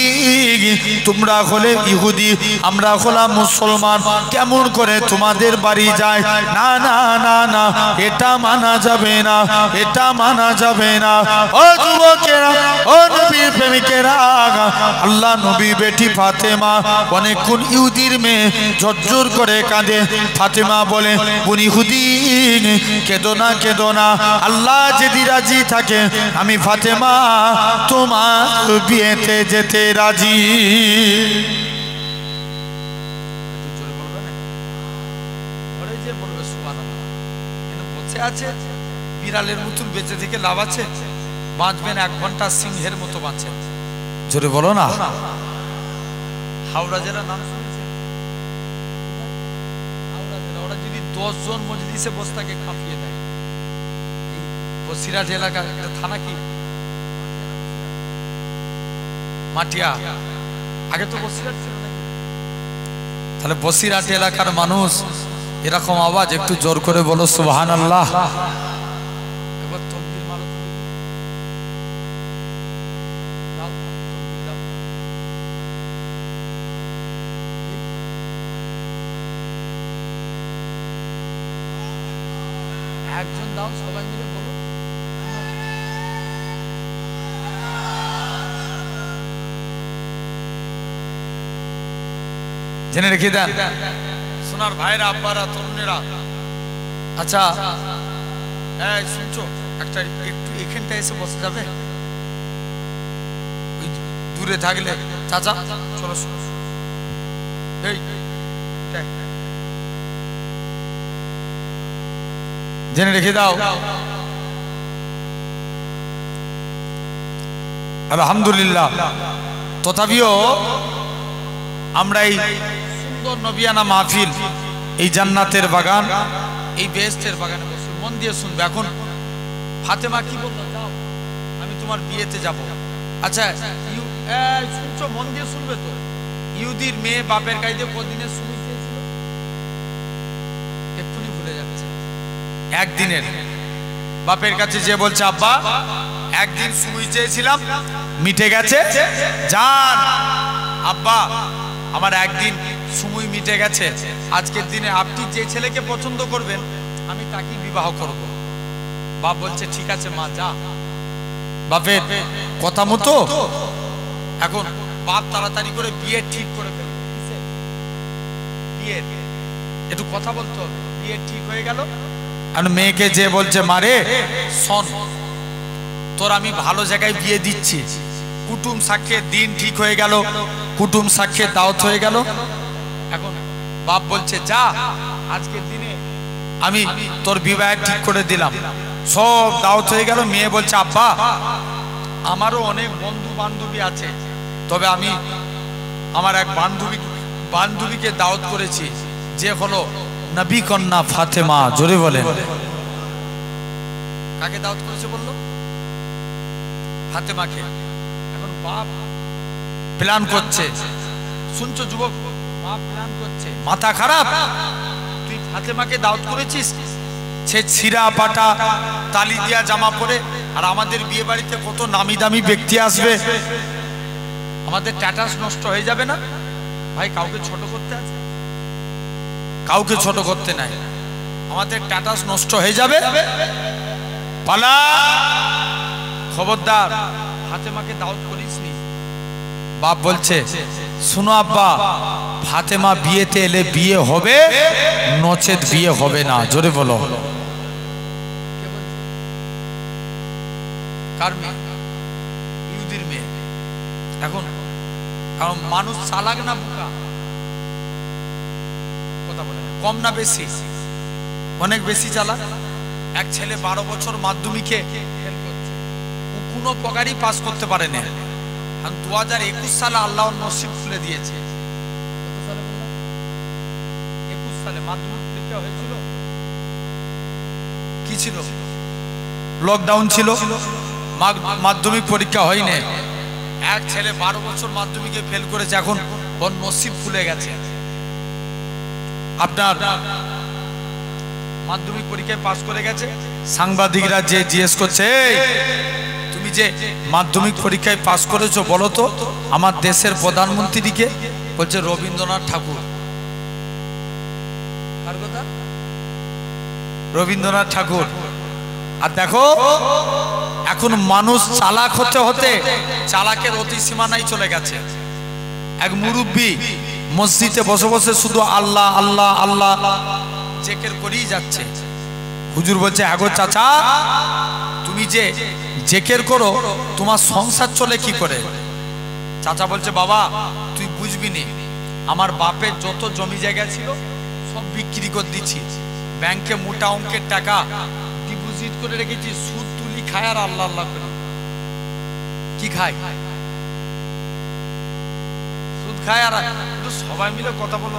তোমরা হলে ইহুদি, আমরা হলাম মুসলমান, কেমন করে তোমাদের বাড়ি যায়? না না না না, এটা মানা যাবে না, এটা মানা যাবে না। ও যুবকেরা, ও নবীর প্রেমিকেরা, আল্লাহ নবী বেটি ফাতেমা অনেকক্ষণ ইহুদির মেয়ে ঝরঝর করে কাঁদে। ফাতেমা বলে বোন ইহুদি কেঁদো না কেঁদো না, আল্লাহ যদি রাজি থাকে আমি ফাতেমা তোমার বিয়েতে যেতে রাজি। আছে বিড়ালের মতন বেঁচে থেকে লাভ আছে? বাঁচবেন 1 ঘন্টা সিংহের মতো বাঁচেন। জোরে বলো না। হাওড়া জেলা নাম শুনেছেন? হাওড়া জেলা, ওরা যদি 10 জন মজলিসে বস্তাকে কাঁপিয়ে দেয়। এই বসিরহাট এলাকা একটা থানা কি মাটিয়া, আগে তো বসিরহাট ছিল নাকি? তাহলে বসিরহাট এলাকার মানুষ এরকম আওয়াজ একটু জোর করে বলো সুবহানাল্লাহ। এবার তকবীর মারো। একজন দাও, সবাই মিলে বলো। জেনে রেখে দেন সোনার ভাইরা, আব্বারা, তরুণেরা। আচ্ছা শুনছো, একটা একটু এখানটা এসে বসে যাবে, দূরে থাকলে। চাচা চলো, এই জেনে রেখে দাও। আলহামদুলিল্লাহ। তথাপিও আমরা এই সুন্দর নবিয়ানা মাহফিল, এই জান্নাতের বাগান, এই বেহেশতের বাগানে বসে মন দিয়ে শুনবে। এখন ফাতেমা কি বলল? যাও আমি তোমার বিয়েতে যাব। আচ্ছা শুনছো, মন দিয়ে শুনবে তো। ইহুদির মেয়ে বাপের কাছে কদিনের সময় চেয়েছিল? এক্ষুনি ভুলে যাচ্ছে। একদিনের। বাপের কাছে যে বলছে আব্বা একদিন সময় চেয়েছিলাম, মিটে গেছে, যান আব্বা আমার একদিন সময় মিটে গেছে, আজকের দিনে আপনি যে ছেলেকে পছন্দ করবেন আমি তাকেই বিবাহ করব। বাপ বলছে ঠিক আছে মা যা। বাপের কথা মতো এখন বাপ তাড়াতাড়ি করে বিয়ে ঠিক করে ফেলে। বিয়ের একটু কথা বলতে হবে। বিয়ে ঠিক হয়ে গেল, আর মেয়েকে যে বলছে মারে শোন, তোর আমি ভালো জায়গায় বিয়ে দিচ্ছি, কুটুম সাক্ষের দিন ঠিক হয়ে গেল, কুটুম সাক্ষের দাওয়াত হয়ে গেল। এখন বাপ বলছে যা, আজকের দিনে আমি তোর বিবাহ ঠিক করে দিলাম, সব দাওয়াত হয়ে গেল। মেয়ে বলছে আব্বা আমারও অনেক বন্ধু বান্ধবী আছে, তবে আমি আমার এক বান্ধবীকে দাওয়াত করেছি, যে হলো নবী কন্যা ফাতেমা। জোরে বলে কাকে দাওয়াত করেছে বললো? ফাতেমাকে। এখন বাপ প্ল্যান করছে, শুনছো যুবক, বাপ প্ল্যান করছে, মাথা খারাপ, তুই ফাতেমাকে দাওয়াত করেছিস, সে ছিঁড়া পাটা তালি দিয়া জামা পরে, আর আমাদের বিয়ে বাড়িতে কত নামি দামি ব্যক্তি আসবে, আমাদের স্ট্যাটাস নষ্ট হয়ে যাবে না? ভাই কাউকে ছোট করতে আছে, কাউকে ছোট করতে নাই, আমাদের স্ট্যাটাস নষ্ট হয়ে যাবে, পালা। খবরদার ফাতেমাকে দাওয়াত করিসনি। বাপ বলছে শুনো আব্বা, ফাতেমা বিয়েতে এলে বিয়ে হবে, নচেত বিয়ে হবে না। জোরে বলো। কার মেয়ে? ইহুদির মেয়ে। এখন কারণ মানুষ চালাক না বোকা? কথা বলে কম না বেশি? অনেক বেশি চালাক। এক ছেলে 12 বছর মাধ্যমিকে ফেল করছে, ও কোনো প্রকারই পাস করতে পারে না। 2021 সালে আল্লাহ নসিব খুলে দিয়েছে। কত সালে বললাম? 21 সালে মাধ্যমিক পরীক্ষা হয়েছিল। কি ছিল? লকডাউন ছিল, মাধ্যমিক পরীক্ষা হয়নি। এক ছেলে 12 বছর মাধ্যমিকে ফেল করেছে, এখন ওর নসিব খুলে গেছে। আপনার মাধ্যমিক পরীক্ষায় পাস করে গেছে, সাংবাদিকরা যে জিজ্ঞেস করছে তুমি যে মাধ্যমিক পরীক্ষায় পাস করেছো বলো তো আমার দেশের প্রধানমন্ত্রীকে? বলছে রবীন্দ্রনাথ ঠাকুর। কার কথা? রবীন্দ্রনাথ ঠাকুর। আর দেখো এখন মানুষ চালাক হতে হতে চালাকের অতি সীমানায় চলে গেছে। এক মুরব্বী মসজিদে বসে বসে শুধু আল্লাহ আল্লাহ আল্লাহ জিকির করেই যাচ্ছে। হুজুর বলছে আগো চাচা, তুমি যে জিকির করো তোমার সংসার চলে কি করে? চাচা বলছে বাবা তুই বুঝবি নি, আমার বাপের যত জমি জায়গা ছিল সব বিক্রি করে দিচ্ছি, ব্যাংকে মোটা অঙ্কের টাকা ডিপোজিট করে রেখেছি, সুদ তুলি খায় আর আল্লাহ আল্লাহ করি। কি খায়? সুদ খায়। আর সবাই মিলে কথা বলো,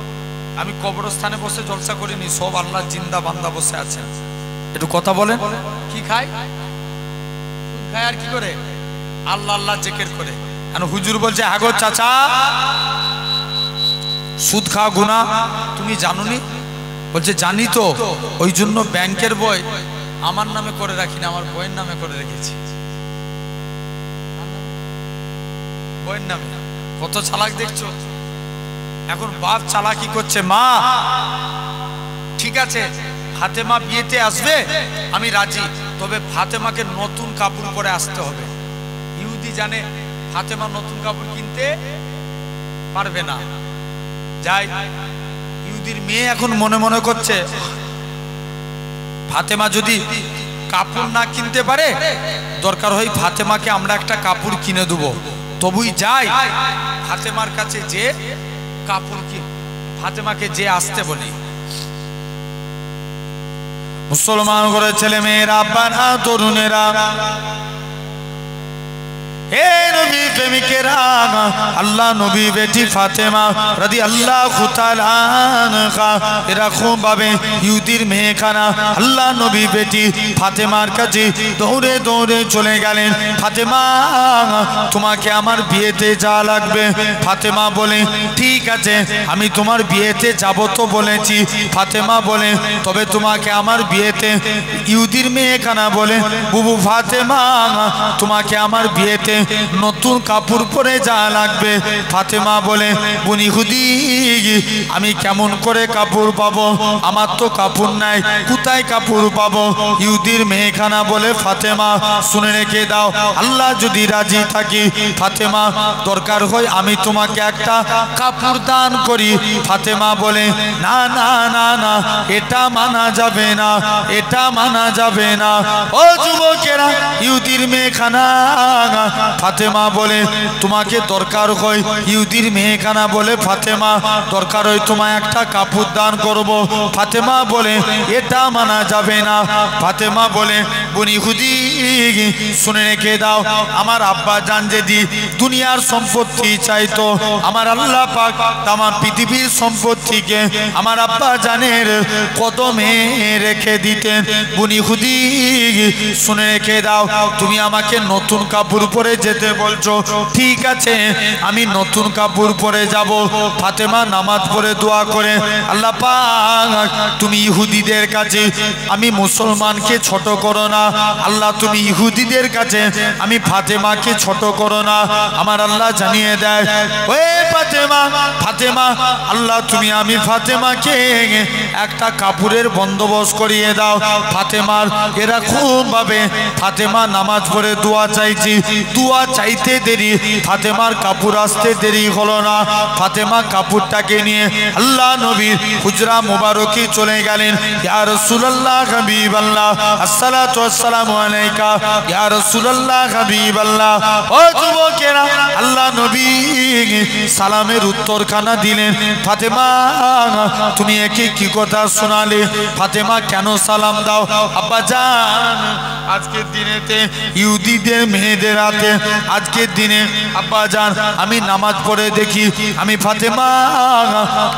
আমি কবরস্থানে বসে জলসা করিনি, সব আল্লাহ জিন্দা বান্দা বসে আছেন, একটু কথা বলেন। কি খায়? সুদ খায়। আর কি করে? আল্লাহ আল্লাহ জিকির করে। হুজুর বলছে আগো চাচা, সুদ খাওয়া গুনাহ তুমি জানোনি? বলছে জানি তো, ওই জন্য ব্যাংকের বই আমার নামে করে রাখি না, আমার বইয়ের নামে করে রেখেছি। বইয়ের নামে। কত চালাক দেখছো। এখন বাপ চালাকি করছে, মা ঠিক আছে ফাতেমা বিয়েতে আসবে আমি রাজি, তবে ফাতেমাকে নতুন কাপড় পরে আসতে হবে। ইহুদি জানে ফাতেমা নতুন কাপড় কিনতে পারবে না। যাই ইহুদির মেয়ে এখন মনে মনে করছে ফাতেমা যদি কাপড় না কিনতে পারে দরকার হয় ফাতেমাকে আমরা একটা কাপড় কিনে দেবো, তবুই যাই ফাতেমার কাছে যে কাপড় কি ফাতেমাকে যে আসতে বলি। মুসলমান করে ছেলে মেয়েরা, আব্বারা, তরুণেরা, হে নবী প্রেমিকেরা, আল্লাহ নবী বেটি ফাতেমা রাদিয়াল্লাহু তাআলা আনহা এরকম ভাবে ইহুদির মেয়েখানা আল্লাহ নবী বেটি ফাতেমার কাছে দৌড়ে দৌড়ে চলে গেলেন। ফাতেমা তোমাকে আমার বিয়েতে যাওয়া লাগবে। ফাতেমা বলে ঠিক আছে আমি তোমার বিয়েতে যাব তো বলেছি। ফাতেমা বলে তবে তোমাকে আমার বিয়েতে, ইহুদির মেয়েখানা বলে বুবু ফাতেমা তোমাকে আমার বিয়েতে নতুন কাপড় পরে যা লাগবে। ফাতেমা বলে বুনি হুদি আমি কেমন করে কাপড় পাবো, আমার তো কাপড় নাই, কোথায় কাপড় পাবো? ইহুদির মেয়েখানা বলে ফাতেমা শুনে রেখে দাও, আল্লাহ যদি রাজি থাকি ফাতেমা দরকার হয় আমি তোমাকে একটা কাপড় দান করি। ফাতেমা বলে না না না না, এটা মানা যাবে না, এটা মানা যাবে না। ও যুবকেরা, ইহুদির মেয়েখানা ফাতেমা বলে তোমাকে দরকার হয়, ইহুদির মেয়েখানা বলে ফাতেমা দরকার হয় তোমায় একটা কাপড় দান করব। ফাতেমা বলে এটা মানা যাবে না। ফাতেমা বলে বুনি হুদি শুনে রেখে দাও, আমার আব্বা জান যদি দুনিয়ার সম্পত্তি চাইতো, আমার আল্লাহ পাক তামাম পৃথিবীর সম্পত্তিকে আমার আব্বা জানের কদমে রেখে দিতেন। বুনি হুদি শুনে রেখে দাও, তুমি আমাকে নতুন কাপড় পরে যেতে বলছো, ঠিক আছে আমি নতুন কাপড় পরে যাব। ফাতেমা নামাজ পড়ে দোয়া করে, আল্লাহ পাক তুমি ইহুদিদের কাছে আমি মুসলমানকে ছোট করো না, আল্লাহ তুমি ইহুদিদের কাছে আমি ফাতেমাকে ছোট করো না। আমার আল্লাহ জানিয়ে দেয়, ওই ফাতেমা ফাতেমা আল্লাহ তুমি আমি ফাতেমাকে একটা কাপড়ের বন্দোবস্ত করিয়ে দাও। ফাতেমার এরকম ভাবে ফাতেমা নামাজ পড়ে দোয়া চাইছি, দোয়া চাইতে দেরি, ফাতেমার কাপড় আসতে দেরি হলো না। ফাতেমা কাপড়টাকে নিয়ে আল্লাহ নবীর হুজরা মুবারকি চলে গেলেন। ইয়া রাসূলুল্লাহ হাবিবাল্লাহ আসসালাতু ওয়াসসালামু আলাইকা ইয়া রাসূলুল্লাহ হাবিবাল্লাহ। ও যুবকেরা, আল্লাহ নবী সালামের উত্তরখানা দিলেন। ফাতেমা তুমি একে কি কথা শোনালে? ফাতেমা কেন সালাম দাও? আব্বা জান আজকের দিনেতে ইহুদিদের মেয়েদের হাতে আজকের দিনে আব্বা জান আমি নামাজ পড়ে দেখি আমি ফাতেমা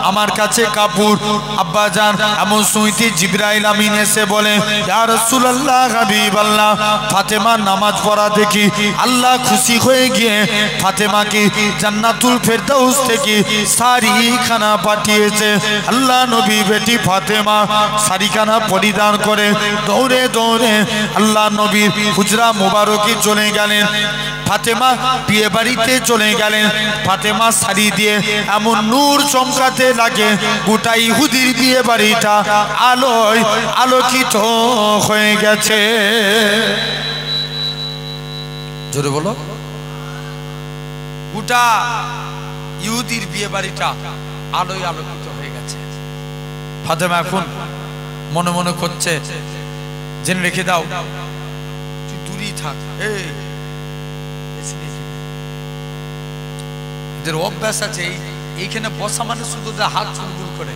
আমার কাছে কাপড়। আব্বা জান এমন শুনতে জিবরাইল আমিন এসে বলে ইয়া রাসূলুল্লাহ হাবিবাল্লাহ ফাতেমা নামাজ পড়া দেখি আল্লাহ খুশি হয়ে গিয়ে ফাতেমাকে জান্নাতুল ফেরদাউস থেকে শাড়িখানা পাঠিয়েছে। আল্লাহ নবী বেটি ফাতেমা শাড়িখানা পরিধান করে দৌড়ে দৌড়ে আল্লাহ নবীর হুজরা মুবারকি চলে গেলেন। ফাতেমা বিয়ে বাড়িতে চলে গেলেন। ফাতেমা শাড়ি দিয়ে এমন নূর চমকাতে লাগে গোটা ইহুদির বিয়ে বাড়িটা আলোয় আলোকিত হয়ে গেছে। জোরে বলো, গোটা ইহুদির বিয়ে বাড়িটা আলোয় আলোকিত হয়ে গেছে। ফাতেমা এখন মনে মনে করছে, জেনে রেখে দাও তুই দূরেই থাক, এদের অভ্যাস আছে এইখানে বসা মানে শুধু হাত চুলগুল করে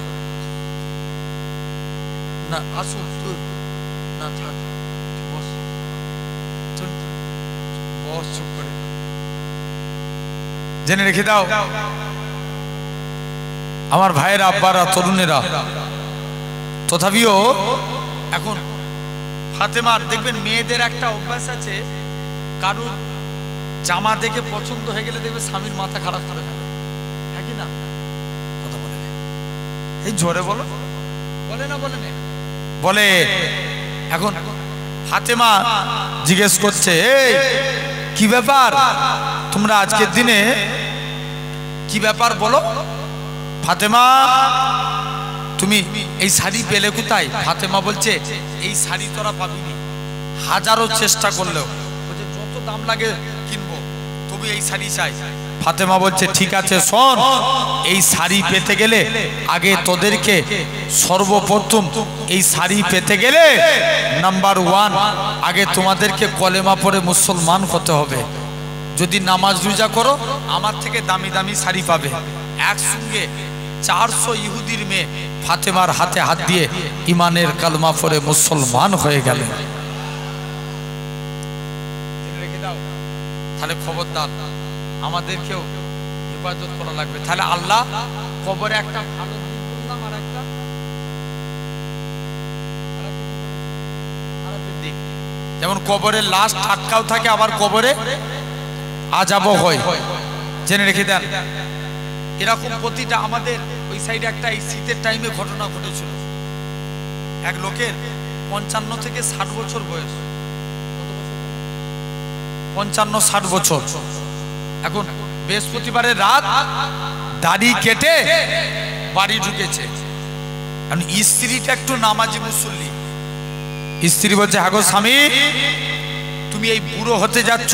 না, আসুক না থাক বস বস চুপ করে। জেনে রেখে দাও আমার ভাইয়েরা আব্বারা তরুণেরা, তথাপিও এখন ফাতেমার দেখবেন মেয়েদের একটা অভ্যাস আছে, কারুর জামা দেখে পছন্দ হয়ে গেলে দেখবে স্বামীর মাথা খারাপ করে ফেলে, হ্যাঁ কি না? কথা বলে এই জোরে বলো, বলে না বলে না বলে। এখন ফাতেমা জিজ্ঞেস করছে, এই কি ব্যাপার তোমরা আজকের দিনে কি ব্যাপার বলো? ফাতেমা তুমি এই শাড়ি পেলে কোথায়? ফাতেমা বলছে এই শাড়ি তোরা পাবিনি, হাজারো চেষ্টা করলেও যত দাম লাগে কিনবো, তবে এই শাড়ি চাই। ফাতেমা বলছে ঠিক আছে শোন, এই শাড়ি পেতে গেলে আগে তোদেরকে সর্বপ্রথম এই শাড়ি পেতে গেলে নাম্বার 1 আগে তোমাদেরকে কলেমা পড়ে মুসলমান হতে হবে। যদি নামাজ রোজা করো আমার থেকে দামি দামি শাড়ি পাবে। একসঙ্গে 400 ইহুদির মেয়ে ফাতেমার হাতে হাত দিয়ে ইমানের কালমা পড়ে মুসলমান হয়ে গেল। তাহলে খবরদার আমাদেরকেও ইবাদত করা লাগবে। তাহলে আল্লাহ কবরে একটা ভালো দিন বললাম, আর একটা দিক, যেমন কবরে লাশ আটকাও থাকে, আবার কবরে আযাবও হয়, জেনে রেখে দেন। এরকম প্রতিটা আমাদের ওই সাইডে একটা এই শীতের টাইমে ঘটনা ঘটেছিল। এক লোকের 55 থেকে 60 বছর বয়স, 55-60 বছর। এখন বৃহস্পতিবারের রাত দাড়ি কেটে বাড়ি ঢুকেছে। কারণ স্ত্রীটা একটু নামাজি মুসল্লি। স্ত্রী বলছে, হ্যাঁ গো স্বামী, তুমি এই বুড়ো হতে যাচ্ছ,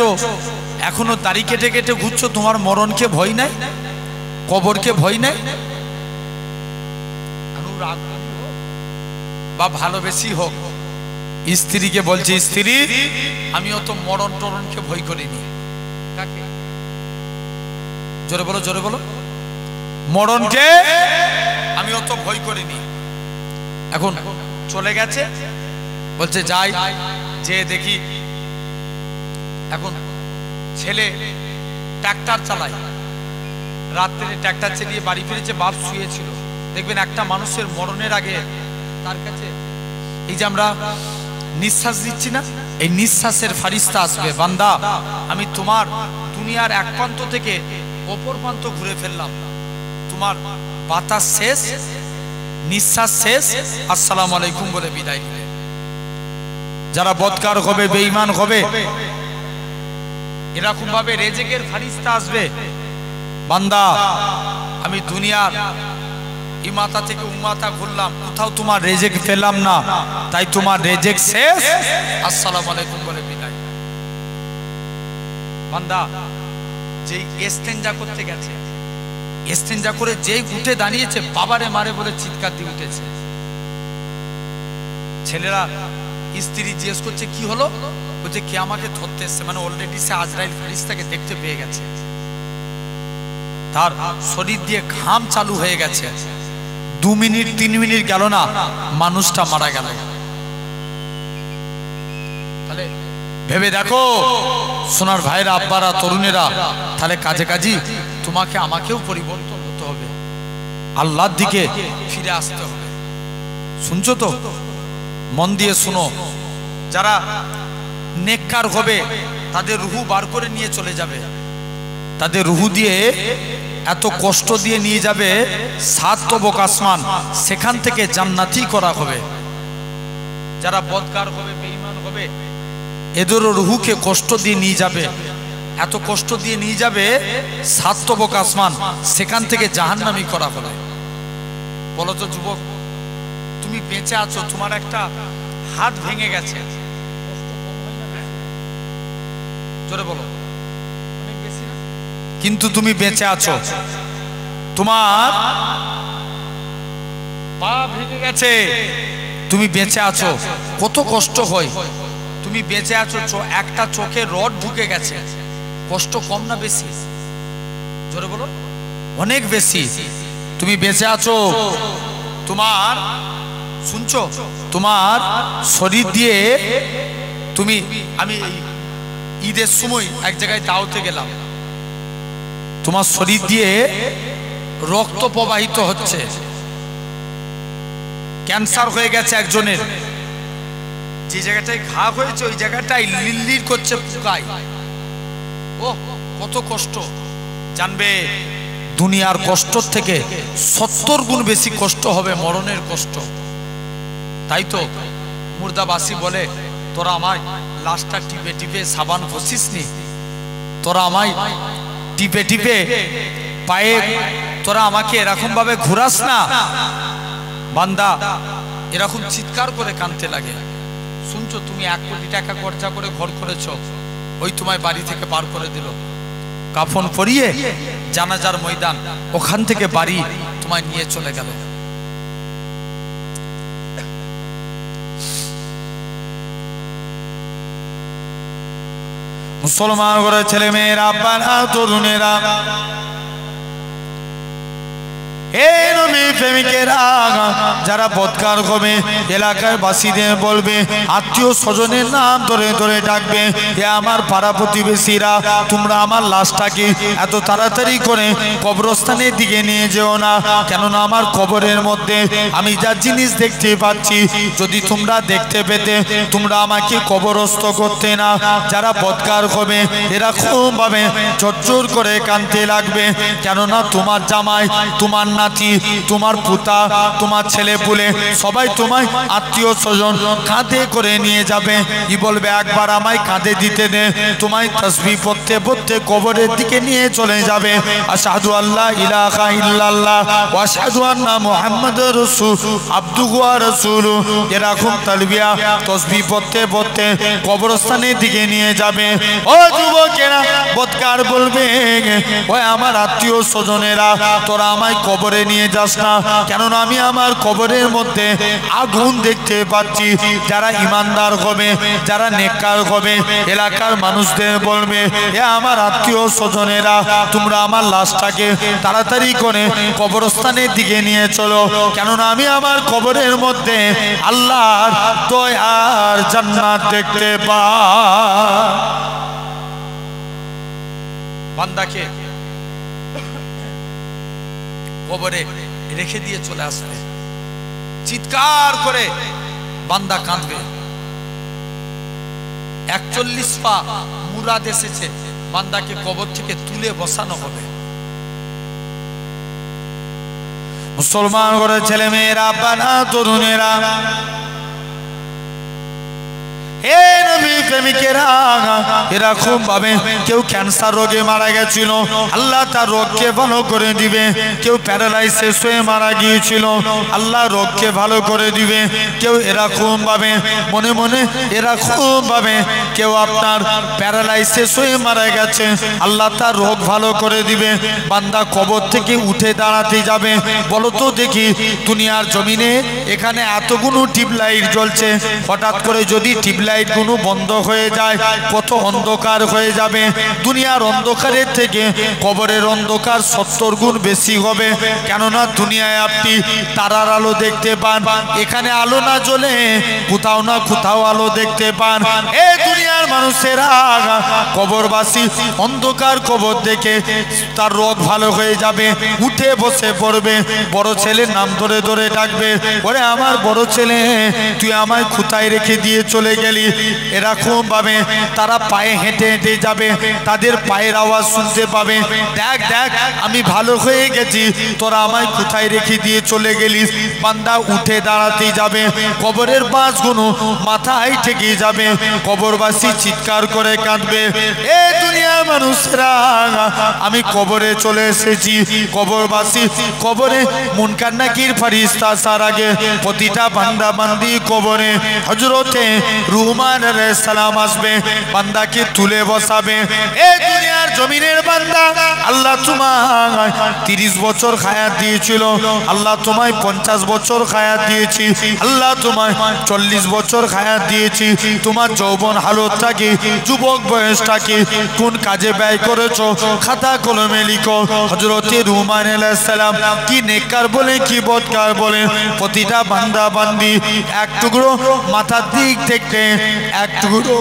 এখনো দাড়ি কেটে কেটে ঘুরছো, তোমার মরণকে ভয় নাই? কবরকে ভয় নাই? বা ভালোবেসি হোক, স্ত্রীকে বলছে, স্ত্রী আমিও তো মরণ টরণকে ভয় করিনি। কাকে? জোরে বলো, জোরে বলো। মরণকে আমিও তো ভয় করিনি। এখন চলে গেছে, বলছে যাই, যে দেখি এখন ছেলে ট্রাক্টর চালায়, রাত্রে ট্রাক্টর চালিয়ে বাড়ি ফিরেছে, বাপ শুয়েছিল। দেখবেন একটা মানুষের মরণের আগে তার কাছে এই যে আমরা নিঃশ্বাস দিচ্ছি না, এই নিঃশ্বাসের ফারিস্তা আসবে, বান্দা আমি তোমার দুনিয়ার এক প্রান্ত থেকে অপর প্রান্ত ঘুরে ফেললাম, তোমার বাতাস শেষ, নিঃশ্বাস শেষ, আসসালামু আলাইকুম বলে বিদায় দিলে। যারা বদকার হবে, বেঈমান হবে, এরকম ভাবে রেজেকের ফারিস্তা আসবে, বান্দা আমি দুনিয়ার ইমাতা থেকে উম্মাতা ঘুরলাম, কোথাও তোমার রেজেক পেলাম না, তাই তোমার রেজেক শেষ, আসসালামু আলাইকুম বলে বিদায়। বান্দা যেই ইস্তেঞ্জা করতে গেছে, ইস্তেঞ্জা করে যেই উঠে দাঁড়িয়েছে, বাবারে মারে বলে চিৎকার দিয়ে উঠেছে। ছেলেরা স্ত্রী জিজ্ঞেস করছে কি হলো, বলছে কে আমাকে ধরতে এসছে, মানে অলরেডি সে আজরাইল ফেরেশতাকে দেখতে পেয়ে গেছে, তার শরীর দিয়ে ঘাম চালু হয়ে গেছে। 2 মিনিট 3 মিনিট গেল না, মানুষটা মারা গেল। তাহলে ভেবে দেখো সোনার ভাইরা, আব্বারা, তরুণেরা, তাহলে কাজে কাজী তোমাকে আমাকেও পরিবর্তন হতে হবে, আল্লাহর দিকে ফিরে আসতে হবে। শুনছো তো? মন দিয়ে শুনো। যারা নেককার হবে তাদের রুহু বার করে নিয়ে চলে যাবে, তাদের রুহু দিয়ে এত কষ্ট দিয়ে নিয়ে যাবে 7 তবক আসমান, সেখান থেকে জান্নাতি করা হবে। যারা বদকার হবে, বেঈমান হবে, এদেরও রুহুকে কষ্ট দিয়ে নিয়ে যাবে, এত কষ্ট দিয়ে নিয়ে যাবে 7 তবক আসমান, সেখান থেকে জাহান্নামী করা হবে। বলো তো যুবক, তুমি বেঁচে আছো, তোমার একটা হাত ভেঙে গেছে, জোরে বলো, অনেক বেশি না? কিন্তু তুমি বেঁচে আছো, তোমার পা ভেঙে গেছে, তুমি বেঁচে আছো, কত কষ্ট হয়। তুমি বেঁচে আছো, একটা চোখে রড ঢুকে গেছে, কষ্ট কম না বেশি? জোরে বলো, অনেক বেশি। তুমি বেঁচে আছো, তোমার, শুনছো, তোমার শরীর দিয়ে তুমি, আমি ঈদের সময় এক জায়গায় দাওয়াতে গেলাম, তোমার শরীর দিয়ে রক্ত প্রবাহিত হচ্ছে, ক্যান্সার হয়ে গেছে একজনের, যে জায়গাটায় ঘা হয়েছে ওই জায়গাটায় লিললির করছে পোকায়। ও কত কষ্ট। জানবে দুনিয়ার কষ্ট থেকে 70 গুণ বেশি কষ্ট হবে মরণের কষ্ট। তাই তো মুর্দাবাসী বলে, তোরা আমায় লাশটা টিপে টিপে সাবান ঘষিস নি, তোরা আমায় টিপে টিপে পায়ে তোরা আমাকে এরকম ভাবে ঘুরাস না। বান্দা এরকম চিৎকার করে কাঁদতে লাগে। শুনছো, তুমি 1 কোটি টাকা খরচা করে ঘর করেছো, ওই তোমায় বাড়ি থেকে বার করে দিল, কাফন পরিয়ে জানাজার ময়দান, ওখান থেকে বাড়ি তোমায় নিয়ে চলে গেল। মুসলমান ঘরের ছেলে মেয়েরা, আব্বারা, তরুণেরা, যারা বদকার হবে, এলাকার বাসীদের বলবে, আত্মীয় স্বজনের নাম ধরে ধরে ডাকবে, এ আমার পাড়া প্রতিবেশীরা, তোমরা আমার লাশটাকে এত তাড়াতাড়ি করে কবরস্থানের দিকে নিয়ে যেও না, কেননা আমার কবরের মধ্যে আমি যা জিনিস দেখতে পাচ্ছি, যদি তোমরা দেখতে পেতে তোমরা আমাকে কবরস্থ করতে না। যারা বদকার হবে এরকম ভাবে ঝরঝর করে কাঁদতে লাগবে, কেননা তোমার জামাই, তোমার না নাতি, তোমার পুতা, তোমার ছেলে পুলে সবাই তোমায় আত্মীয় স্বজন কাঁধে করে নিয়ে যাবে। ই বলবে একবার আমায় কাঁধে দিতে দে, তোমায় তাসবিহ পড়তে পড়তে কবরের দিকে নিয়ে চলে যাবে। আশহাদু আল্লা ইলাহা ইল্লাল্লাহ ওয়া আশহাদু আন্না মুহাম্মাদুর রাসূল আবদুহু ওয়া রাসূলুহু, এরকম তালবিয়া তাসবিহ পড়তে পড়তে কবরস্থানের দিকে নিয়ে যাবে। ও যুবকেরা, বদকার বলবে ওই আমার আত্মীয় স্বজনেরা, তোরা আমায় কবরে নিয়ে যাস না, কেননা আমি আমার কবরের মধ্যে আগুন দেখতে পাচ্ছি। যারা ইমানদার হবে, যারা নেককার হবে, এলাকার মানুষদের বলবে এ আমার আত্মীয় স্বজনেরা, তোমরা আমার লাশটাকে তাড়াতাড়ি করে কবরস্থানের দিকে নিয়ে চলো, কেননা আমি আমার কবরের মধ্যে আল্লাহর দয়ার জান্নাত দেখতে পাই। বান্দাকে কবরে রেখে দিয়ে চলে আসবে, চিৎকার করে বান্দা কাঁদবে। 41 পা মুরাদ এসেছে, বান্দাকে কবর থেকে তুলে বসানো হবে। মুসলমান ঘরের ছেলে মেয়েরা, বানা তরুণেরা, হে নবী প্রেমিকেরা, এরকম ভাবে কেউ ক্যান্সার রোগে মারা গেছিল, আল্লাহ তার রোগকে ভালো করে দিবে। কেউ প্যারালাইসিস হয়ে মারা গিয়েছিল, আল্লাহ রোগকে ভালো করে দিবে। কেউ এরকম ভাবে মনে মনে এরকম ভাবে কেউ আপনার প্যারালাইসিস হয়ে মারা গেছে, আল্লাহ তার রোগ ভালো করে দিবে। বান্দা কবর থেকে উঠে দাঁড়াতে যাবে। বলো তো দেখি, দুনিয়ার জমিনে এখানে এতগুলো টিউবলাইট জ্বলছে, হঠাৎ করে যদি টিউবলাইট গুলো বন্ধ হয়ে যায়, কত অন্ধকার হয়ে যাবে। দুনিয়ার অন্ধকারের থেকে কবরের অন্ধকার 70 গুণ বেশি হবে, কেননা দুনিয়ায় আপনি তারার আলো দেখতে পান, এখানে আলো না জ্বলে কোথাও না কোথাও আলো দেখতে পান। এই দুনিয়ার মানুষেরা কবরবাসী অন্ধকার কবর দেখে তার রোগ ভালো হয়ে যাবে, উঠে বসে পড়বে। বড় ছেলের নাম ধরে ধরে ডাকবে, ওরে আমার বড় ছেলে, তুই আমায় কোথায় রেখে দিয়ে চলে গেলি। এরকম ভাবে তারা পায়ে হেঁটে হেঁটে যাবে, তাদের পায়ের আওয়াজ শুনতে পাবে, দেখ দেখ আমি ভালো হয়ে গেছি, তোরা আমায় কোথায় রেখে দিয়ে চলে গেলিস। বান্দা উঠে দাঁড়াতে যাবে, কবরের বাঁশগুলো মাথায় ঠেকে যাবে, কবরবাসী চিৎকার করে কাঁদবে, এ দুনিয়ার মানুষরা, আমি কবরে চলে এসেছি। কবরবাসী কবরে মুনকার নাকির ফেরেশতা আসার আগে প্রতিটা বান্দা বান্দি কবরে হযরতে রুহমান আলাইহিস সালাম আসবে, বান্দাকে তুলে বসাবে। এই দুনিয়ার জমিনের বান্দা, আল্লাহ তোমায় 30 বছর হায়াত দিয়েছিল, আল্লাহ তোমায় 50 বছর হায়াত দিয়েছি, আল্লাহ তোমায় 40 বছর হায়াত দিয়েছি। তোমার যৌবন হালতটাকে, যুবক বয়সটাকে কোন কাজে ব্যয় করেছো, খাতা কলমে লিখো। হযরতে রুহমান আলাইহিস সালাম কি নেককার বলে কি বদকার বলে, প্রতিটা বান্দা বান্দি এক টুকরো মাথার দিক থেকে এক টুকরো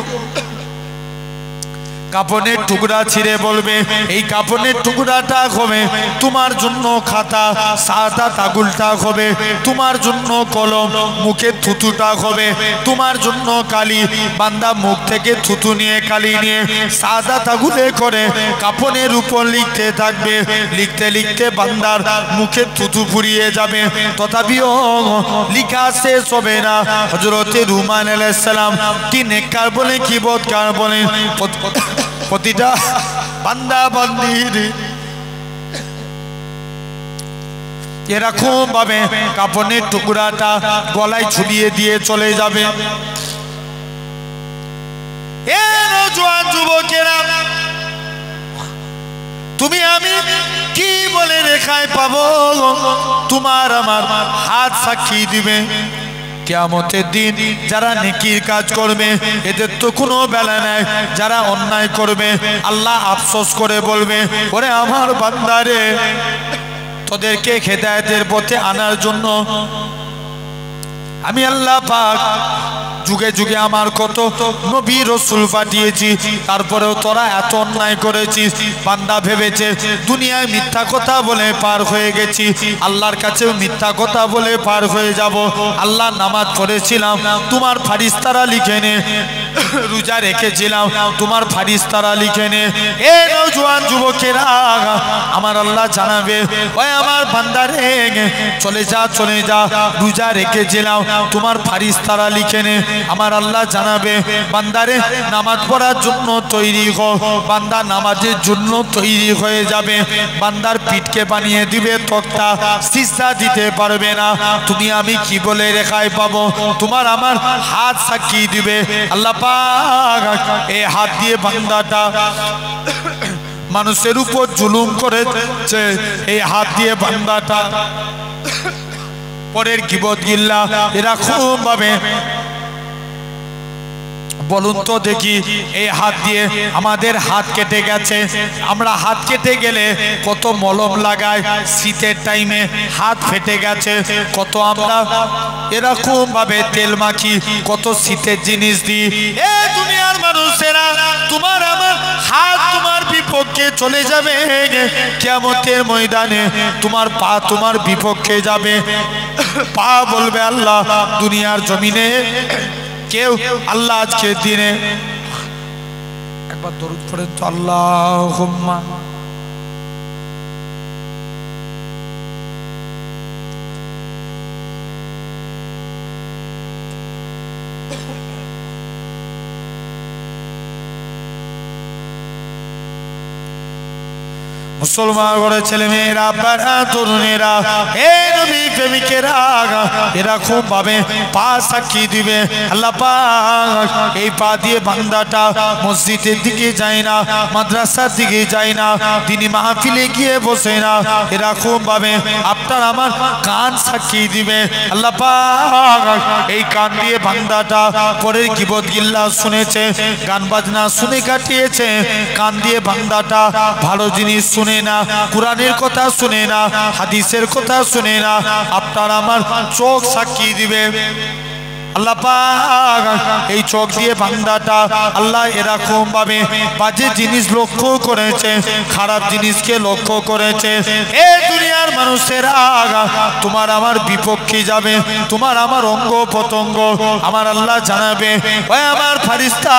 কাপড়ের টুকরা ছিঁড়ে বলবে, এই কাপড়ের টুকরাটা হবে তোমার জন্য খাতা, সাদা তাগুলটা হবে তোমার জন্য কলম, মুখে থুতুটা হবে তোমার জন্য কালি। বান্দা মুখ থেকে থুতু নিয়ে কালি নিয়ে সাদা তাগুলে করে কাপড়ের উপর লিখতে থাকবে, লিখতে লিখতে বান্দার মুখে থুতু ফুরিয়ে যাবে, তথাপিও লিখা শেষ হবে না। হযরতে রুহমান আলাইহিস সালাম কি নেককার বলে কি বদকার বলে, প্রতিটা বান্দা বান্দির এরকম ভাবে কাপড়ের টুকরাটা গলায় ঝুলিয়ে দিয়ে চলে যাবে। এ নওজোয়ান যুবকেরা, তুমি আমি কি বলে রেখায় পাবো, তোমার আমার হাত সাক্ষী দিবে। কিয়ামতের দিন যারা নেকির কাজ করবে এদের তো কোনো বেলা নাই, যারা অন্যায় করবে আল্লাহ আফসোস করে বলবে, ওরে আমার বান্দারে, তোদেরকে হেদায়েতের পথে আনার জন্য আমি আল্লাহ পাক যুগে যুগে আমার কত নবী রাসূল পাঠিয়েছি, তারপরেও তোরা এত অন্যায় করেছিস। বান্দা ভেবেছে দুনিয়ায় মিথ্যা কথা বলে পার হয়ে গেছি, আল্লাহর কাছেও মিথ্যা কথা বলে পার হয়ে যাব। আল্লাহ নামাজ পড়েছিলাম, তোমার ফারিস্তারা লিখে নে রোজা রেখেছিলাম তোমার ফারিস্তারা লিখে নে। এ নওজোয়ান যুবকেরা আমার আল্লাহ জানাবে ওই আমার বান্দারে চলে যা চলে যা, রোজা রেখেছিলাম তোমার ফারিস্তারা লিখে নে। আমার আল্লাহ জানাবে বান্দারে নামাজ পড়ার জন্য তৈরি হও। বান্দা নামাজের জন্য তৈরি হয়ে যাবে। বান্দার পিঠকে বানিয়ে দিবে তক্তা, সিজদা দিতে পারবে না। তুমি আমি কি বলে রেখায় পাবো? তোমার আমার হাত সাক্ষী দিবে। আল্লাহ পাক এই হাত দিয়ে বান্দাটা মানুষের উপর জুলুম করেছে, এই হাত দিয়ে বান্দাটা পরের গীবত গিল্লা এরকম ভাবে। বলুন তো দেখি, এই হাত দিয়ে আমাদের হাত কেটে গেছে। আমরা হাত কেটে গেলে কত মলম লাগাই, শীতের টাইমে হাত ফেটে গেছে কত আমরা এরকম ভাবে তেল মাখি, কত শীতের জিনিস দিই। এ দুনিয়ার মানুষেরা তোমার আমার হাত তোমার বিপক্ষে চলে যাবে। কিয়ামতের ময়দানে তোমার পা তোমার বিপক্ষে যাবে। পা বলবে আল্লাহ দুনিয়ার জমিনে কেউ আল্লাহ আজকে দিনে একবার দরুদ পড়েন তো আল্লাহুম্মা। মুসলমান ঘরে ছেলে মেয়েরা তরুণেরা হে নবী প্রেমিকেরা এরকম ভাবে পা সাক্ষী দিবে। আল্লাহ পাক এই পা দিয়ে বান্দাটা মসজিদের দিকে যায় না, মাদ্রাসার দিকে যায় না, তিনি মাহফিলে গিয়ে বসে না। এরকম ভাবে আপনার আমার কান সাক্ষী দিবে। আল্লাহ পাক এই কান দিয়ে বান্দাটা পরের গীবত গিল্লা শুনেছে, গান বাজনা শুনে কাটিয়েছে। কান দিয়ে বান্দাটা ভালো জিনিস শুনে না, কুরআনের কথা শুনে না, হাদিসের কথা শুনে না। আপনার আমার চোখ সাক্ষী দিবে। আল্লাহ পাক এই চোখ দিয়ে বান্দাটা আল্লাহ এরকম ভাবে বাজে জিনিস লক্ষ্য করেছে, খারাপ জিনিসকে লক্ষ্য করেছে। এই দুনিয়ার মানুষেরা তোমার আমার বিপক্ষে যাবে। তোমার আমার অঙ্গ প্রত্যঙ্গ আমার আল্লাহ জানাবে ওই আমার ফারিস্তা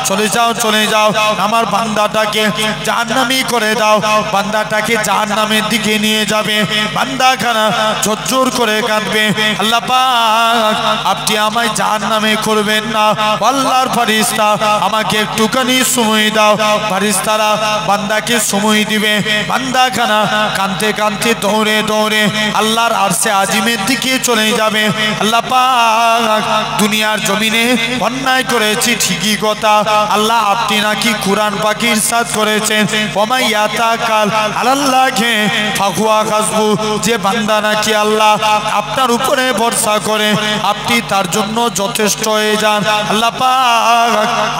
চলে যাও চলে যাও, আমার বান্দাটাকে জাহান্নামী করে দাও। বান্দাটাকে জাহান্নামের দিকে নিয়ে যাবে। বান্দাখানা ঝরঝর করে কাঁদবে। আল্লাহ পাক আপনি আমায় জাহান্নামে করবেন না। আল্লাহর ফারিস্তা আমাকে একটুখানি সময় দাও। ফারিস্তারা বান্দাকে সময় দিবে। বান্দাখানা কাঁদতে কাঁদতে দৌড়ে দৌড়ে আল্লাহর আরশে আজিমের দিকে চলে যাবে। আল্লাহ পাক দুনিয়ার জমিনে অন্যায় করেছি ঠিকই কথা, আল্লাহ আপনি নাকি কুরআন পাকে ইরশাদ করেছেন ওমাই ইয়াতাকাল আলাল্লাহি ফাহুয়া হাসবু, যে বান্দা নাকি আল্লাহ আপনার উপরে ভরসা করে আপনি তার জন্য যথেষ্ট হয়ে যান। আল্লাহ পাক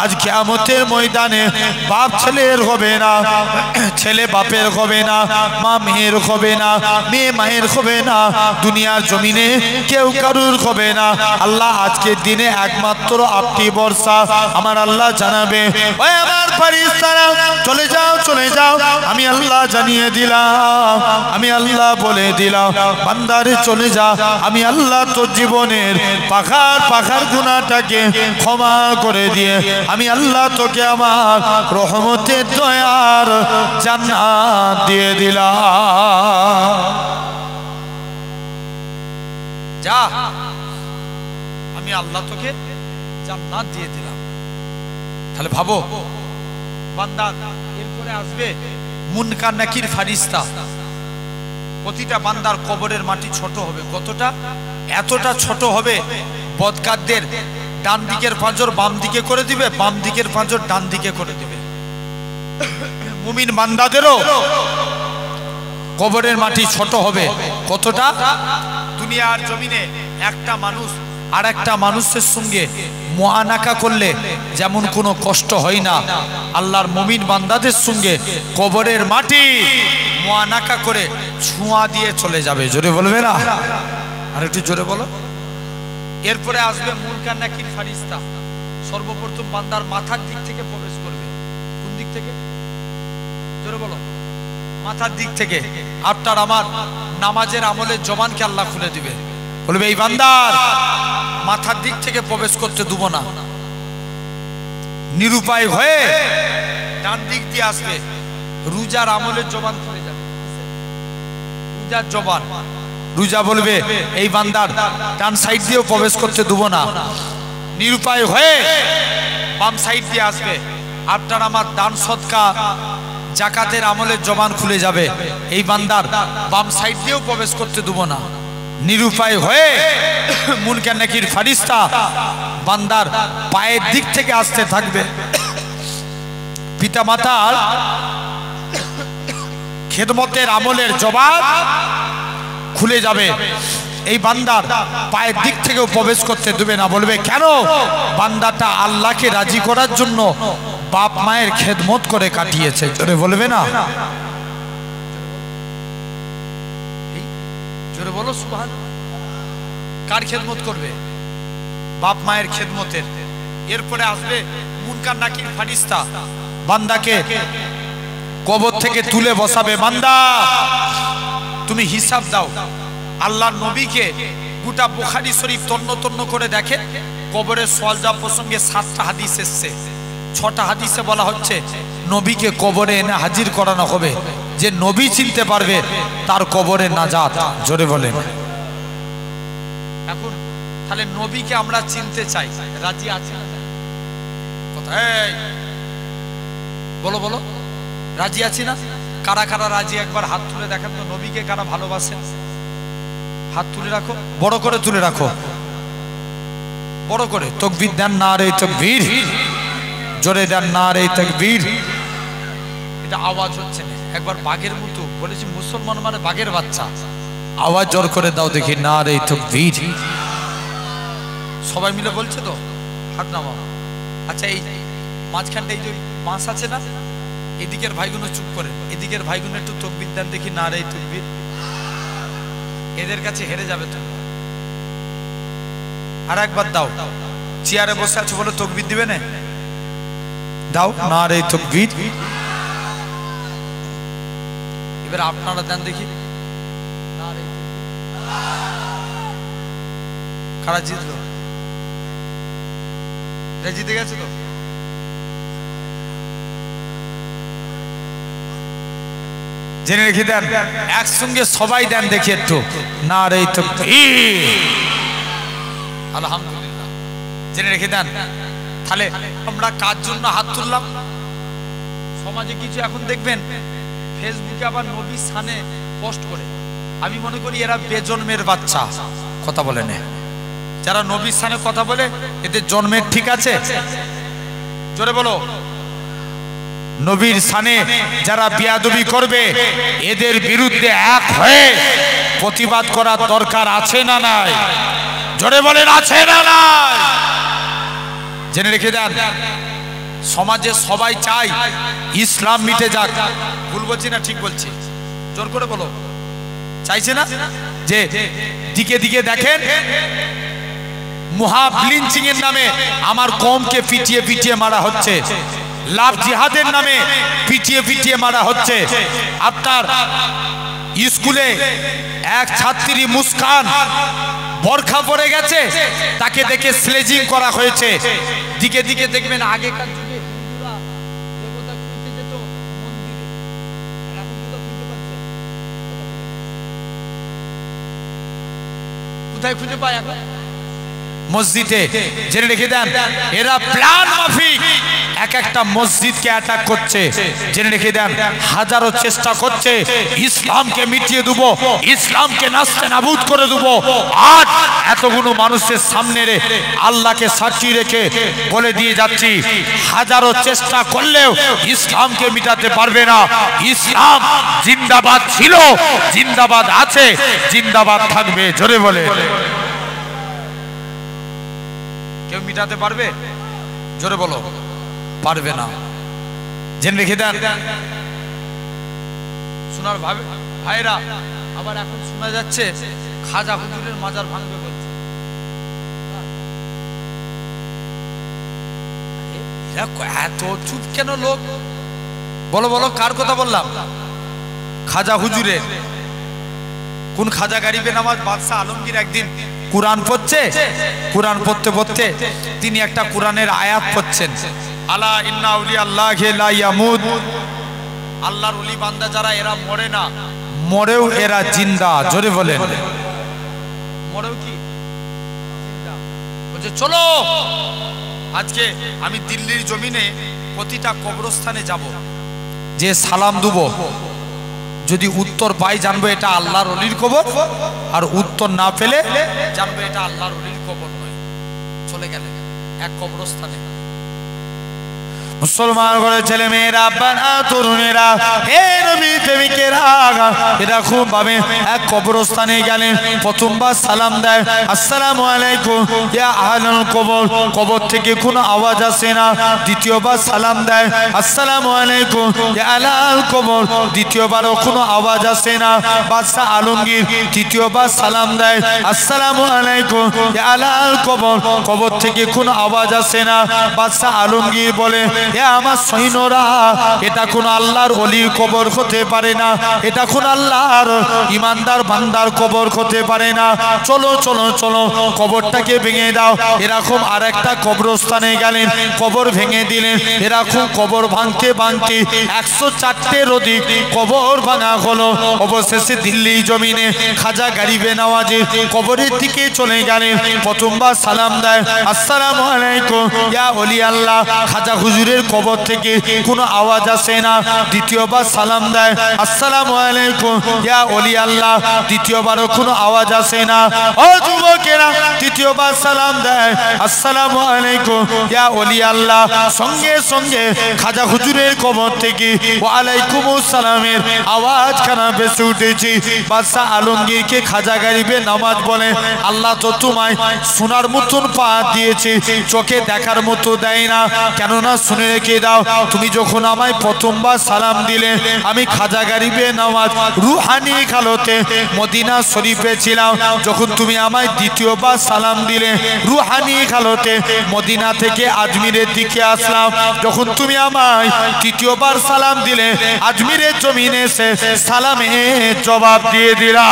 আজ কিয়ামতের ময়দানে বাপ ছেলের হবে না, ছেলে বাপের হবে না, মা মেয়ের হবে না, মেয়ে মায়ের হবে না, দুনিয়ার জমিনে কেউ কারুর হবে না। আল্লাহ আজকের দিনে একমাত্র আপনি ভরসা। আমার আল্লাহ জানাবে ওই আমার ফারিস্তারা চলে যাও চলে যাও, আমি আল্লাহ জানিয়ে দিলাম, আমি আল্লাহ বলে দিলাম বান্দারে চলে যা। আমি আল্লাহ তোর জীবনের পাখার পাখার গুনাহটাকে ক্ষমা করে দিয়ে আমি আল্লাহ তোকে আমার রহমতের দয়ার জান্নাত দিয়ে দিলাম। যা আমি আল্লাহ তোকে জান্নাত দিয়ে দিলাম। তাহলে ভাবো বান্দা এরপরে আসবে মুনকার নাকির ফারিস্তা। প্রতিটা বান্দার কবরের মাটি ছোট হবে। কতটা? এতটা ছোট হবে বদকারদের ডান দিকের পাঁজর বাম দিকে করে দিবে, বাম দিকের পাঁজর ডান দিকে করে দিবে। মুমিন বান্দাদেরও কবরের মাটি ছোট হবে। কতটা? দুনিয়ার জমিনে একটা মানুষ আর একটা মানুষের সঙ্গে মুআনাকা করলে যেমন কোনো কষ্ট হয় না, আল্লাহর মুমিন বান্দাদের সঙ্গে কবরের মাটি মুআনাকা করে ছোঁয়া দিয়ে চলে যাবে। জোরে বলবে না? আর একটু জোরে বলো। এরপরে আসবে মুনকার নাকির ফারিস্তা। সর্বপ্রথম বান্দার মাথার দিক থেকে প্রবেশ করবে। কোন দিক থেকে? জোরে বলো। মাথার দিক থেকে। আপনার আমার নামাজের আমলের জবানকে আল্লাহ খুলে দিবে। বলবে এই বান্দার মাথার দিক থেকে প্রবেশ করতে দেব না। নিরুপায় হয়ে ডান দিক দিয়ে আসবে, রোজার আমলের জবান খুলে যাবে। রোজার জবান, রোজা বলবে এই বান্দার ডান সাইড দিয়েও প্রবেশ করতে দেবো না। নিরুপায় হয়ে বাম সাইড দিয়ে আসবে, আপনার আমার দান সদকা জাকাতের আমলের জবান খুলে যাবে, এই বান্দার বাম সাইড দিয়েও প্রবেশ করতে দেবো না। নিরুপায় হয়ে মুনকার নাকির ফারিস্তা বান্দার পায়ের দিক থেকে আসতে থাকবে। পিতা মাতার খেদমতের আমলের জবাব খুলে যাবে, এই বান্দার পায়ের দিক থেকেও প্রবেশ করতে দেবে না। বলবে কেন? বান্দাটা আল্লাহকে রাজি করার জন্য বাপ মায়ের খেদমত করে কাটিয়েছে। জোরে বলবে না? জোরে বলো সুবহানাল্লাহ। কার খেদমত করবে? বাপ মায়ের খেদমতের। এরপরে আসবে মুনকার নাকির ফারিস্তা, বান্দাকে কবর থেকে তুলে বসাবে। বান্দা তুমি হিসাব দাও। আল্লাহর নবীকে গোটা বুখারী শরীফ তন্ন তন্ন করে দেখে, কবরের সওয়াল প্রসঙ্গে 7টা হাদিস এসেছে। 6টা হাদিসে বলা হচ্ছে নবীকে কবরে এনে হাজির করানো হবে, যে নবী চিনতে পারবে তার কবরে নাজাত। জোরে বলেন। এখন তাহলে নবীকে আমরা চিনতে চাই, রাজি আছি না? কোথায় বলো বলো, রাজি আছি না? কারা কারা রাজি একবার হাত তুলে দেখেন তো। নবীকে কারা ভালোবাসেন? হাত তুলে রাখো, বড় করে তুলে রাখো, বড় করে। তাকবীর দেন, নারে তাকবীর। জোরে দেন নারে তাকবীর। এটা আওয়াজ হচ্ছে না, একবার বাঘের মতো বলেছি, মুসলমান মানে বাঘের বাচ্চা। আওয়াজ জোর করে দাও দেখি, নারে তাকবীর। সবাই মিলে বলছে তো? হাত নামাও। আচ্ছা, এই মাঝখানটা এই যে বাঁশ আছে না, এদিকের ভাইগুলো চুপ করে, এদিকের ভাইগুলো একটু তাকবীর দেন দেখি, নারে তাকবীর। এদের কাছে হেরে যাবে তো। আর একবার দাও। চেয়ারে বসে আছো বলে তাকবীর দিবে না? দাও, নারে তাকবীর। এবার আপনারা দেন দেখি, নারে তাকবীর। কারা জিতলো? জিতে গেছে তো? জেনে রেখে দেন, একসঙ্গে সবাই দেন দেখি একটু, নারে তাকবীর। আলহামদুলিল্লাহ। জেনে রেখে দেন। তাহলে আমরা কার জন্য হাত তুললাম? সমাজে কিছু এখন দেখবেন ফেসবুকে আবার নবীর শানে পোস্ট করে, আমি মনে করি এরা বেজন্মের বাচ্চা। কথা বলে না, যারা নবীর শানে কথা বলে এদের জন্মের ঠিক আছে? জোরে বলো। নবীর শানে যারা বিয়াদবি করবে এদের বিরুদ্ধে এক হয়ে প্রতিবাদ করার দরকার আছে না নাই? জোরে বলেন, আছে না নাই? জেনে রেখে দেন, সমাজে সবাই চায় ইসলাম মিটে যাক। ভুল বলছি না ঠিক বলছি? জোর করে বলো। চাইছে না? যে দিকে দিকে দেখেন মুহাব লিঞ্চিং এর নামে আমার কওমকে পিটিয়ে পিটিয়ে মারা হচ্ছে, লাভ জিহাদের নামে পিটিয়ে পিটিয়ে মারা হচ্ছে। আপনার স্কুলে এক ছাত্রী মুস্কান বরখা পরে গেছে, তাকে দেখে স্লেজিং করা হয়েছে। দিকে দিকে দেখবেন আগেকার যুগে হিন্দুরা দেবতা খুঁজতে যেত মন্দিরে, এখন তো খুঁজে পাচ্ছে কোথায়? খুঁজে পায় এখন মসজিদে। জেনে রেখে দেন, এরা প্ল্যান মাফিক এক একটা মসজিদকে অ্যাটাক করছে। জেনে রেখে দেন, হাজারো চেষ্টা করছে ইসলামকে মিটিয়ে দেবো, ইসলামকে নাস্তে নাবুদ করে দেবো। আর এতগুলো মানুষের সামনে রে আল্লাহকে সাক্ষী রেখে বলে দিয়ে যাচ্ছি, হাজারো চেষ্টা করলেও ইসলামকে মিটাতে পারবে না। ইসলাম জিন্দাবাদ ছিল, জিন্দাবাদ আছে, জিন্দাবাদ থাকবে। জোরে বলে। কেউ মিটাতে পারবে? জোরে বলো, পারবে না। জেনে রেখে দেন, শোনার ভাইরা আবার এখন শোনা যাচ্ছে খাজা হুজুরের মাজার ভাঙবে বলছে। এত চুপ কেন লোক? বলো বলো, কার কথা বললাম? খাজা হুজুরের। কোন খাজা গরিবে নামাজ বাদশাহ আলমগীর একদিন কোরআন পড়ছে, কোরআন পড়তে পড়তে তিনি একটা কোরআনের আয়াত পড়ছেন। আলা ইন্না আউলিয়া আল্লাহি লা ইয়ামুত, আল্লাহর ওলি বান্দা যারা এরা মরে না, মরেও এরা জিন্দা। জোরে বলেন, মরেও কি জিন্দা। বলছে চলো আজকে আমি দিল্লির জমিনে প্রতিটা কবরস্থানে যাব, যে সালাম দেব, যদি উত্তর পাই জানবো এটা আল্লাহর ওলির কবর, আর উত্তর না পেলে জানবো এটা আল্লাহর ওলির কবর নয়। চলে গেলে এক কবরস্থানে মুসলমান ঘরের ছেলে মেয়েরা, বাবা তরুণেরা, হে নবী প্রেমিকেরা, এরা খুব ভাবে এক কবরস্থানে গেলেন। প্রথমবার সালাম দেয়, আসসালামু আলাইকুম ইয়া আহলাল কবর, কবর থেকে কোনো আওয়াজ আসে না। দ্বিতীয়বার সালাম দেয়, আসসালামু আলাইকুম ইয়া আহলাল কবর, দ্বিতীয়বারও কোনো আওয়াজ আসে না। বাদশা আলমগীর তৃতীয়বার সালাম দেয়, আসসালামু আলাইকুম ইয়া আহলাল কবর, কবর থেকে কোনো আওয়াজ আসে না। বাদশা আলমগীর বলে, আমার সৈন্যরা, এটা কোন আল্লাহর ওলির কবর হতে পারে না, এটা কোন আল্লাহর ইমানদার বান্দার কবর হতে পারে না। চলো চলো চলো কবরটাকে ভেঙে দাও। এরকম আর একটা কবরস্থানে গেলেন, কবর ভেঙে দিলেন। এরকম কবর ভাঙতে ভাঙতে 104টের অধিক কবর ভাঙা হলো। অবশেষে দিল্লি জমিনে খাজা গরিবে নওয়াজের কবরের দিকে চলে গেলেন। প্রথমবার সালাম দেয়, আসসালামু আলাইকুম ইয়া ওলি আল্লাহ, খাজা হুজুরের কবর থেকে কোনো আওয়াজ আসে না। দ্বিতীয়বার সালাম দেয়, আসসালামু আলাইকুম ইয়া ওলি আল্লাহ, দ্বিতীয়বারও কোনো আওয়াজ আসে না। ও যুবকেরা, তৃতীয়বার সালাম দেয়, আসসালামু আলাইকুম ইয়া ওলি আল্লাহ, সঙ্গে সঙ্গে খাজা হুজুরের কবর থেকে ওয়া আলাইকুমুস সালামের আওয়াজ খানা ভেসে উঠেছে। বাদশা আলমগীরকে খাজা গরিবে নওয়াজ বলে, আল্লাহ তো তোমায় শোনার মতন পা দিয়েছে, চোখে দেখার মতো দেয় না। কেননা শুনে রেখে দাও, তুমি যখন আমায় প্রথমবার সালাম দিলে, আমি খাজা গরিবে নওয়াজ রুহানি হালতে মদিনা শরীফে ছিলাম। যখন তুমি আমায় দ্বিতীয়বার সালাম দিলে, রুহানি হালতে মদিনা থেকে আজমিরের দিকে আসলাম। যখন তুমি আমায় তৃতীয়বার সালাম দিলে, আজমিরের জমিনে এসে সালামের জবাব দিয়ে দিলাম।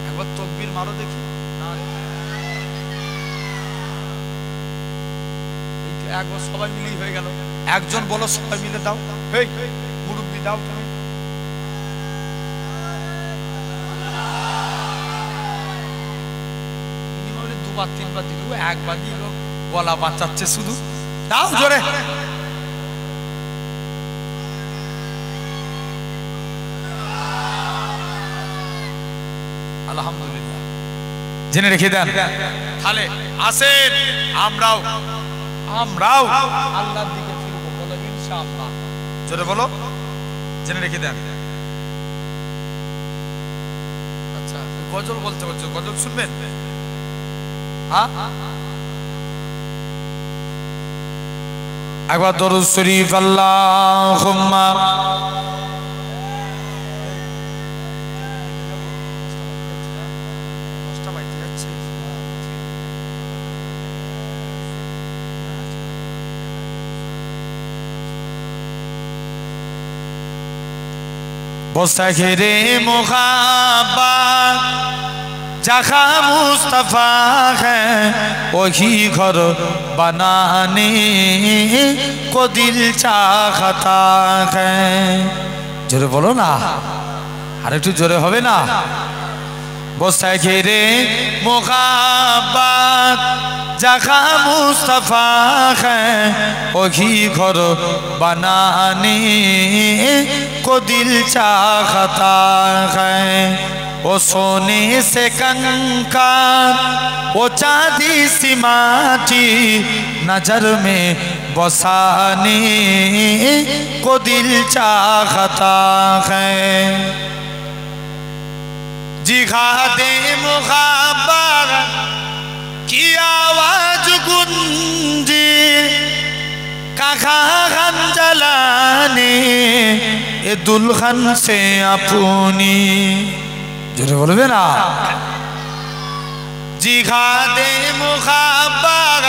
একবার তাকবীর মারো দেখি। একবার সবাই মিলেই হয়ে গেল। একজন বলো, সবাই মিলে দাও। হেই মুরব্বি দাও তুমি। দুবার তিনবার দিল, একবার দিল, গলা বাঁচাচ্ছে শুধু। দাও জোরে। আলহামদুলিল্লাহ। জেনে রেখে দেন। তাহলে আসেন আমরাও আল্লাহর দিকে ফিরবো, বলো ইনশাআল্লাহ। জোরে বলো, জেনে রেখে দেন। আচ্ছা, গজল বলতে বলছো, গজল শুনবেন? হ্যাঁ, একবার দরুদ শরীফ আল্লাহুম্মা বসাখেরে মোহাব্বত जहाँ मुस्तफा है वही घर बनाने को दिल चाहता है। जोरे बोलो ना, আর একটু জোরে হবে না? বসে ঘিরে মোহাব্বত जहाँ मुस्तफा है वही घर बनाने को दिल चाहता है। वो सोने से कंकर वो चांदी सी माटी नजर में बसाने को दिल चाहता है। जिहादे मुहाब्बत की आवाज गूंजे कहाँ जलाने ये दुल्हन से अपनी। जोरे बोलबे ना। जिहादे मुहाब्बत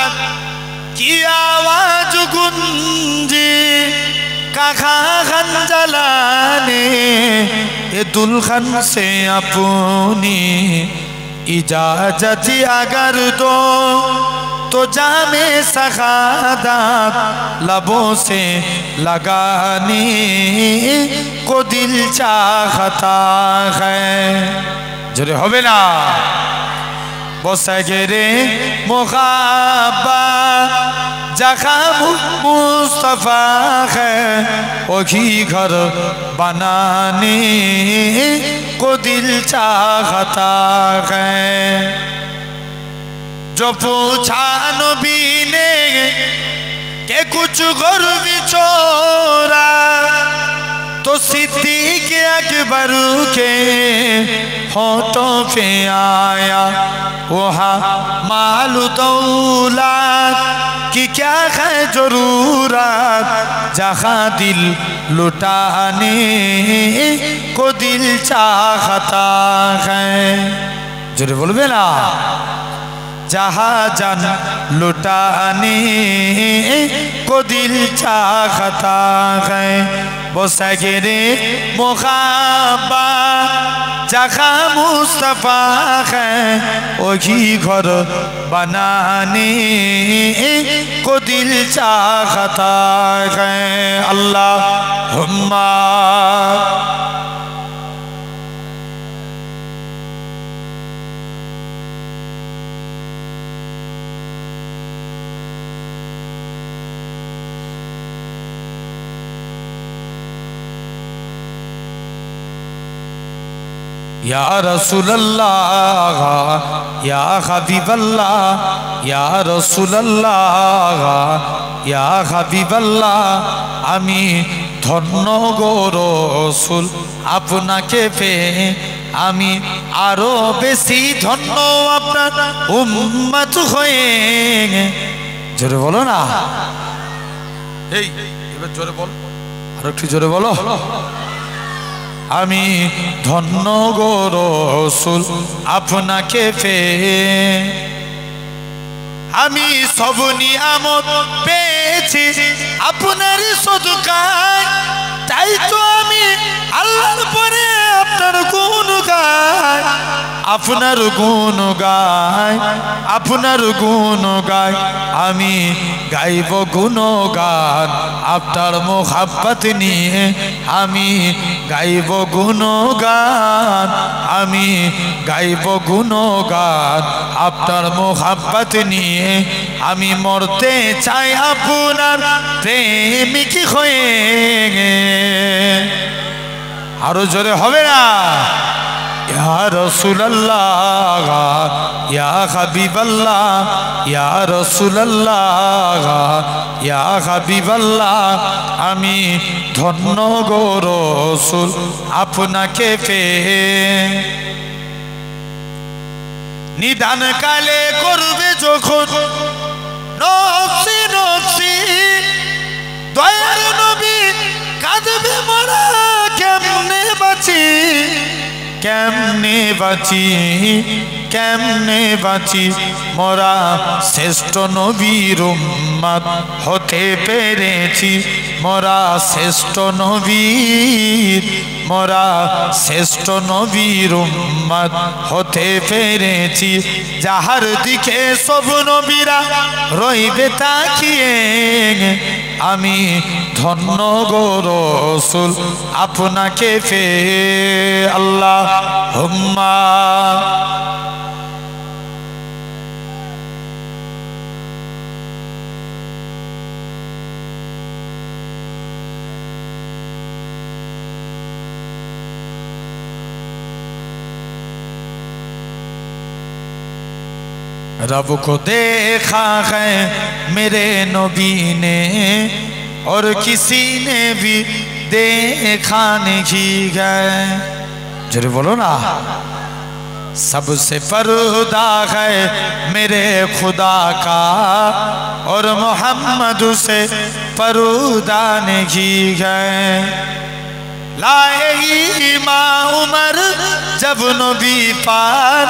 की आवाज गूंजे कहाँ जलाने ये दुल्हन से अपनी। इजाजत अगर दो तो जामे सखादत लबों से लगाने को दिल चाहता है। जरे होबे ना बसगरे मुहाबा जहाँ मुस्तफा है वही घर बनाने को दिल चाहता है। जो पूछा नबी ने के कुछ घर बिछोरा तो सिद्दीक अकबर के होठों पे आया वहाँ मालू दौलत कि क्या है जरूरत जहाँ दिल लुटाने को दिल चाहता है। जरूर बोलबे ना जहाँ जान लुटाने को दिल चाहता है। वो सगरे मुहाबा जहाँ मुस्तफा है वही घर बनाने को दिल चाहता है। अल्लाहुम्मा या रसूलल्लाह या हबीबल्लाह या रसूलल्लाह या हबीबल्लाह आमी धन्य गो रसूल आपनाके पेये आमी आरो बेशी धन्य आपनार उम्मत हये। जोरे बोलो ना एबार जोरे बोलो आरो एकटु जोरे बोलो आमी धन्य गो रसूल आपनाके पेये आमी सब नियामत पेয়েছি আপনার সদকায় তাই তো আমি আল্লাহর পরে আপনার গুণ গাই আপনার গুণ গাই আপনার গুণ গাই আমি গাইব গুণগান আপনার মোহাব্বত নিয়ে আমি গাইব গুণগান আমি গাইব গুণগান আপনার মোহাব্বত নিয়ে আমি মরতে চাই আপনার প্রেমিক হয়ে। আরো জোরে হবে না या रसूलल्लाह या हबीबल्लाह या रसूलल्लाह या हबीबल्लाह आमी धन्य गो रसूल आपनाके पेये निदान काले करबे যখন नफ्सी नफ्सी दयार नबी काঁদবে मोरा केमने बाँची केमने बाँची केमने बाँची मोरा श्रेष्ठ नबीर उम्मत होते पेरेছি मोरा श्रेष्ठ नबीर मोरा श्रेष्ठ नबीर उम्मत होते पेरेছি যাহার দিকে সব নবীরা রইবে তাকিয়ে আমি ধন্য গো রসুল আপনাকে পেয়ে। আল্লাহুম্মা रब को देखा है मेरे नबी ने और किसी ने भी देखा नहीं है। जरूर बोलो ना सबसे पर्दा है मेरे खुदा का और मोहम्मद से पर्दा नहीं है। लाए इमाम उमर जब नबी पार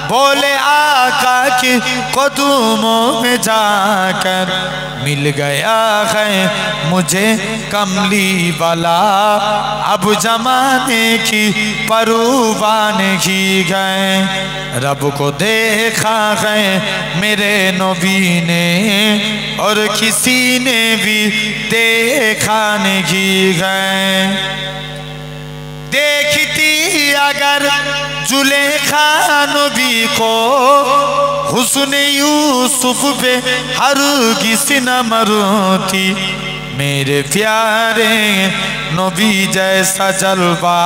बोले आ आका के कदमों में जाकर मिल गया है मुझे कमली वाला। अब जमाने की परवाह नहीं गए, रब को देखा है मेरे नबी ने और किसी ने भी देखा नहीं गए। देखती अगर जुलेखा नबी को हुस्न यूसुफ पे हरगिज़ न मरती। मेरे प्यारे नबी जैसा जलवा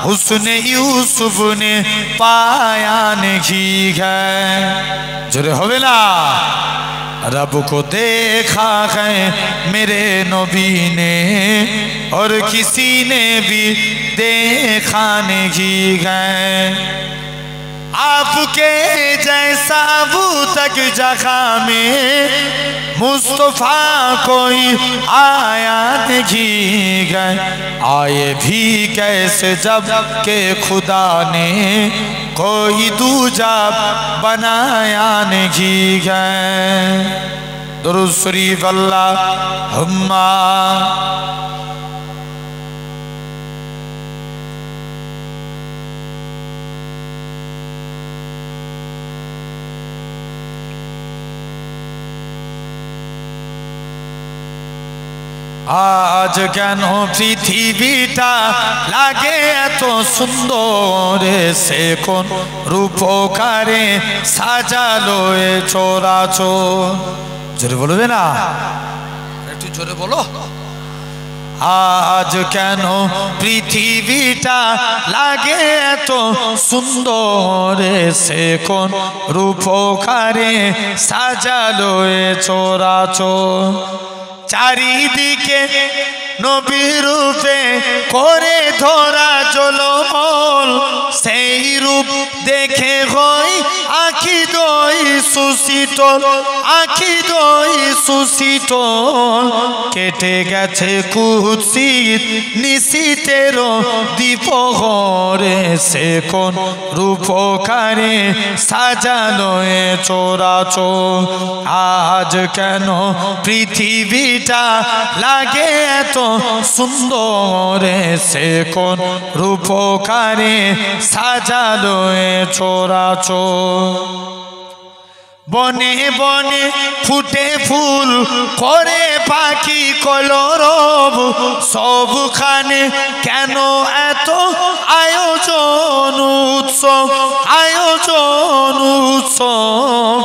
हुस्न यूसुफ ने पाया नहीं है। जोरे होवे ना। रब को देखा है मेरे नबी ने और किसी ने भी देखा नहीं है। आपके जैसा अबू तक जगह में मुस्तफा कोई आया नहीं गए। आए भी कैसे जब के खुदा ने कोई दूजा बनाया नहीं गए। दुरूद शरीफ अल्लाहुम्मा। आज কেন পৃথিবীটা লাগে এত সুন্দর, সে কোন রূপকারে সাজালো এ চরাচর। জোরে বলবে না, একটু জোরে বলো। आज কেন পৃথিবীটা লাগে এত সুন্দর, সে কোন রূপকারে সাজালো এ চরাচর। চারিদিকে নবীর রূপে করে ধরা জলমল, সেই রূপ দেখে হই আখি দই সুশীতল, আখি দই সুশীতল। কেটে গেছে কুৎসিত নিশীতের দ্বিপ্রহরে, সে কোন রূপকারে সাজালো এ চরাচর। আজ কেন পৃথিবীটা লাগে এত সুন্দর, সে কোন রূপকারে সাজালো এ চরাচর। বনে বনে ফুটে ফুল করে পাখি কলরব, সবখানে কেন এত আয়োজন উৎসব, আয়োজন উৎসব।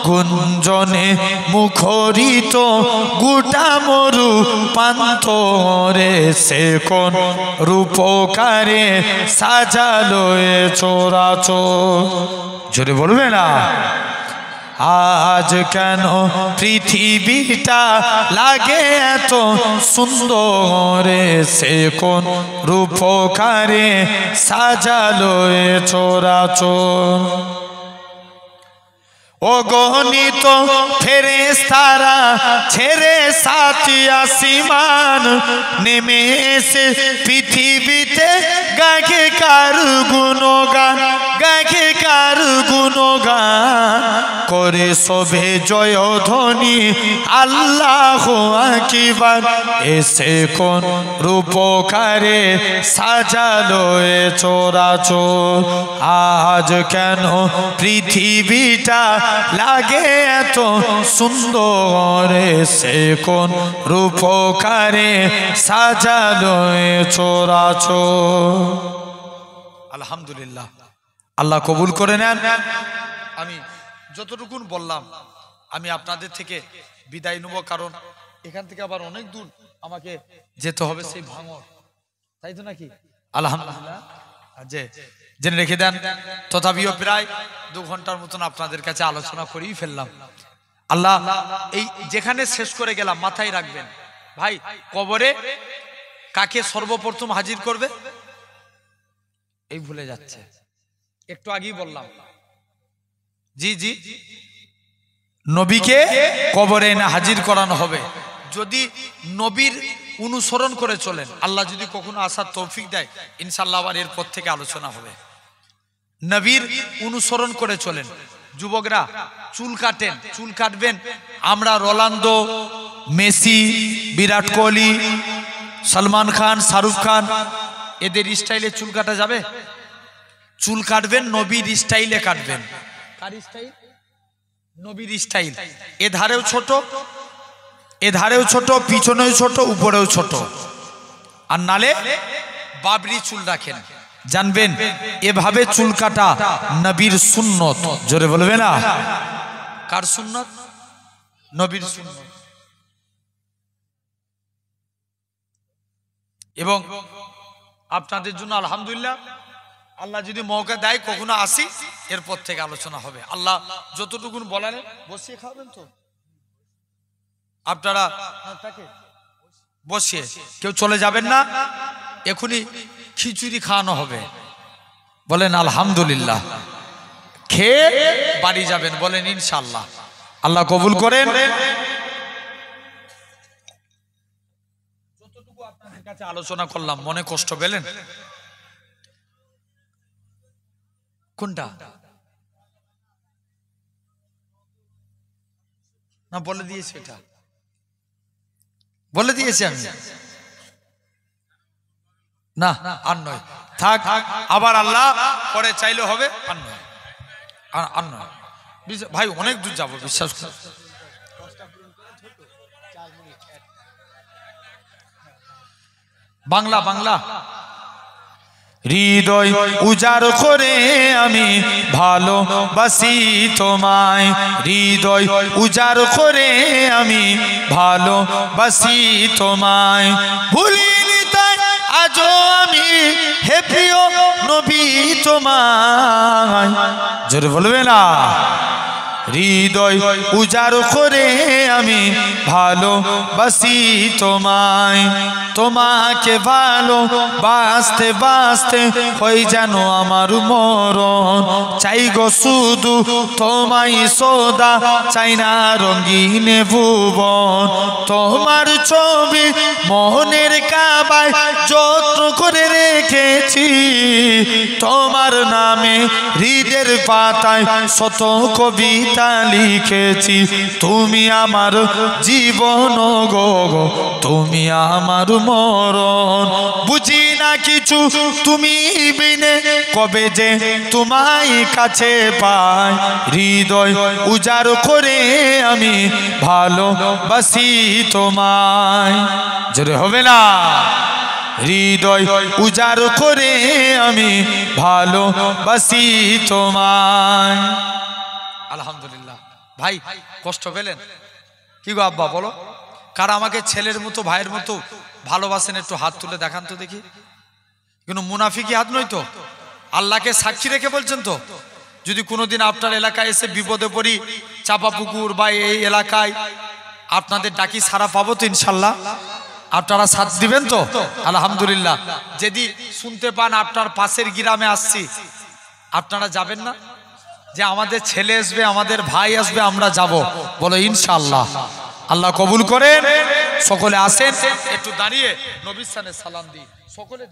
গুঞ্জনে মুখরিত গোটা মরু প্রান্তরে, সে কোন রূপকারে সাজালো এ চরাচর। জোরে বলবে না। আজ কেন পৃথিবীটা লাগে এত সুন্দর, সে কোন রূপকারে সাজালো এ চরাচর। অগণিত ফেরেশতারা ছেড়ে সাতি আসমান, নেমে এসে পৃথিবীতে গাকে কার গুণগান, গাকে কার গুণগান। করে সবে জয়ধ্বনি আল্লাহু আকবার, এসে কোন রূপকারে সাজালো এ চরাচর। আজ কেন পৃথিবীটা লাগে এত সুন্দর, সে কোন রূপকারে সাজালো এ চরাচর। আলহামদুলিল্লাহ, আল্লাহ কবুল করে নেন। আমি যতটুকুন বললাম আমি আপনাদের থেকে বিদায় নেব, কারণ এখান থেকে আবার অনেক দূর আমাকে যেতে হবে, সেই ভাঙর, তাই তো নাকি? আলহামদুলিল্লাহ, জেনে রেখে দেন। তথাপিও প্রায় 2 ঘন্টার মতন আপনাদের কাছে আলোচনা করেই ফেললাম। আল্লাহ এই যেখানে শেষ করে গেলাম মাথায় রাখবেন ভাই, কবরে কাকে সর্বপ্রথম হাজির করবে এই ভুলে যাচ্ছে। একটু আগেই বললাম, জি জি, নবীকে কবরে এনে হাজির করানো হবে। যদি নবীর অনুসরণ করে চলেন, আল্লাহ যদি কখনো আসার তৌফিক দেয়, ইনশাআল্লাহ আবার এরপর থেকে আলোচনা হবে। নবীর অনুসরণ করে চলেন, যুবকরা চুল কাটেন, চুল কাটবেন। আমরা রোনাল্ডো, মেসি, বিরাট কোহলি, সলমান খান, শাহরুখ খান এদের স্টাইলে চুল কাটা যাবে? চুল কাটবেন নবীর স্টাইলে কাটবেন। কার স্টাইল? নবীর স্টাইল। এধারেও ছোট, এধারেও ছোট, পিছনেও ছোট, উপরেও ছোট। আর নালে বাবরি চুল রাখেন। জানবেন এভাবে চুল কাটা নবীর সুন্নত। জোরে বলবে না? কার সুন্নত? নবীর সুন্নত। এবং আপনাদের জন্য আলহামদুলিল্লাহ, আল্লাহ যদি মৌকা দেয় কখনো আসি, এরপর থেকে আলোচনা হবে। আল্লাহ যতটুকুন বলেন। বসিয়ে খাবেন তো আপনারা? বসিয়ে, কেউ চলে যাবেন না। এখনই খিচুড়ি খাওয়ানো হবে। বলেন আলহামদুলিল্লাহ। খেয়ে বাড়ি যাবেন। বলেন ইনশাআল্লাহ। আল্লাহ কবুল করেন। যতটুকু আপনাদের কাছে আলোচনা করলাম, মনে কষ্ট পেলেন? কোনটা না বলে দিয়েছি? এটা বলে দিয়েছি আমি। না আর নয়, থাক। আবার আল্লাহ পরে চাইলে হবে। আর নয়, আর নয় ভাই, অনেক দূর যাবো, বিশ্বাস করুন। বাংলা বাংলা। হৃদয় উজাড় করে আমি ভালোবাসি তোমায়, হৃদয় উজাড় করে আমি ভালোবাসি তোমায়, ভুলিনি তাই আজও আমি হে প্রিয় নবী তোমায়। জোরে বলবে না? হৃদয় উজাড় করে আমি ভালোবাসি তোমায়, তোমাকে ভালোবাসতে বাসতে হই যেন আমার মরণ, চাই গো শুধু তোমায় সদা, চাই না রঙিন ভুবন, তোমার ছবি মনের কাবায় যত্ন করে রেখেছি, তোমার নামে হৃদের পাতায় শত কবিতা লিখেছি, তুমি আমার জীবন গো, তুমি আমার মরণ, বুঝি না কিছু তুমি বিনে কবে যে তোমায় কাছে পাই, হৃদয় উজাড় করে আমি ভালোবাসি তোমায়। জোরে হবে না? হৃদয় উজাড় করে আমি ভালোবাসি তোমায়। আলহামদুলিল্লাহ। ভাই কষ্ট পেলেন? কি গো আব্বা বলো, কারা আমাকে ছেলের মতো ভাইয়ের মতো ভালোবাসেন? একটু হাত তুলে দেখান তো দেখি। কিন্তু মুনাফিকি হাত নয় তো, আল্লাহকে সাক্ষী রেখে বলছেন তো। যদি কোনোদিন আপনার এলাকায় এসে বিপদে পড়ি, চাপাপুকুর বা এই এলাকায়, আপনাদের ডাকি সারা পাবো তো ইনশাল্লাহ? আপনারা সাথ দিবেন তো? আলহামদুলিল্লাহ। যদি শুনতে পান আপনার পাশের গ্রামে আসছি, আপনারা যাবেন না? যে আমাদের ছেলে আসবে, আমাদের ভাই আসবে, আমরা যাব। বলো ইনশাআল্লাহ। আল্লাহ কবুল করেন। সকলে আসেন, একটু দাঁড়িয়ে নবীর সানে সালাম দিই সকলে।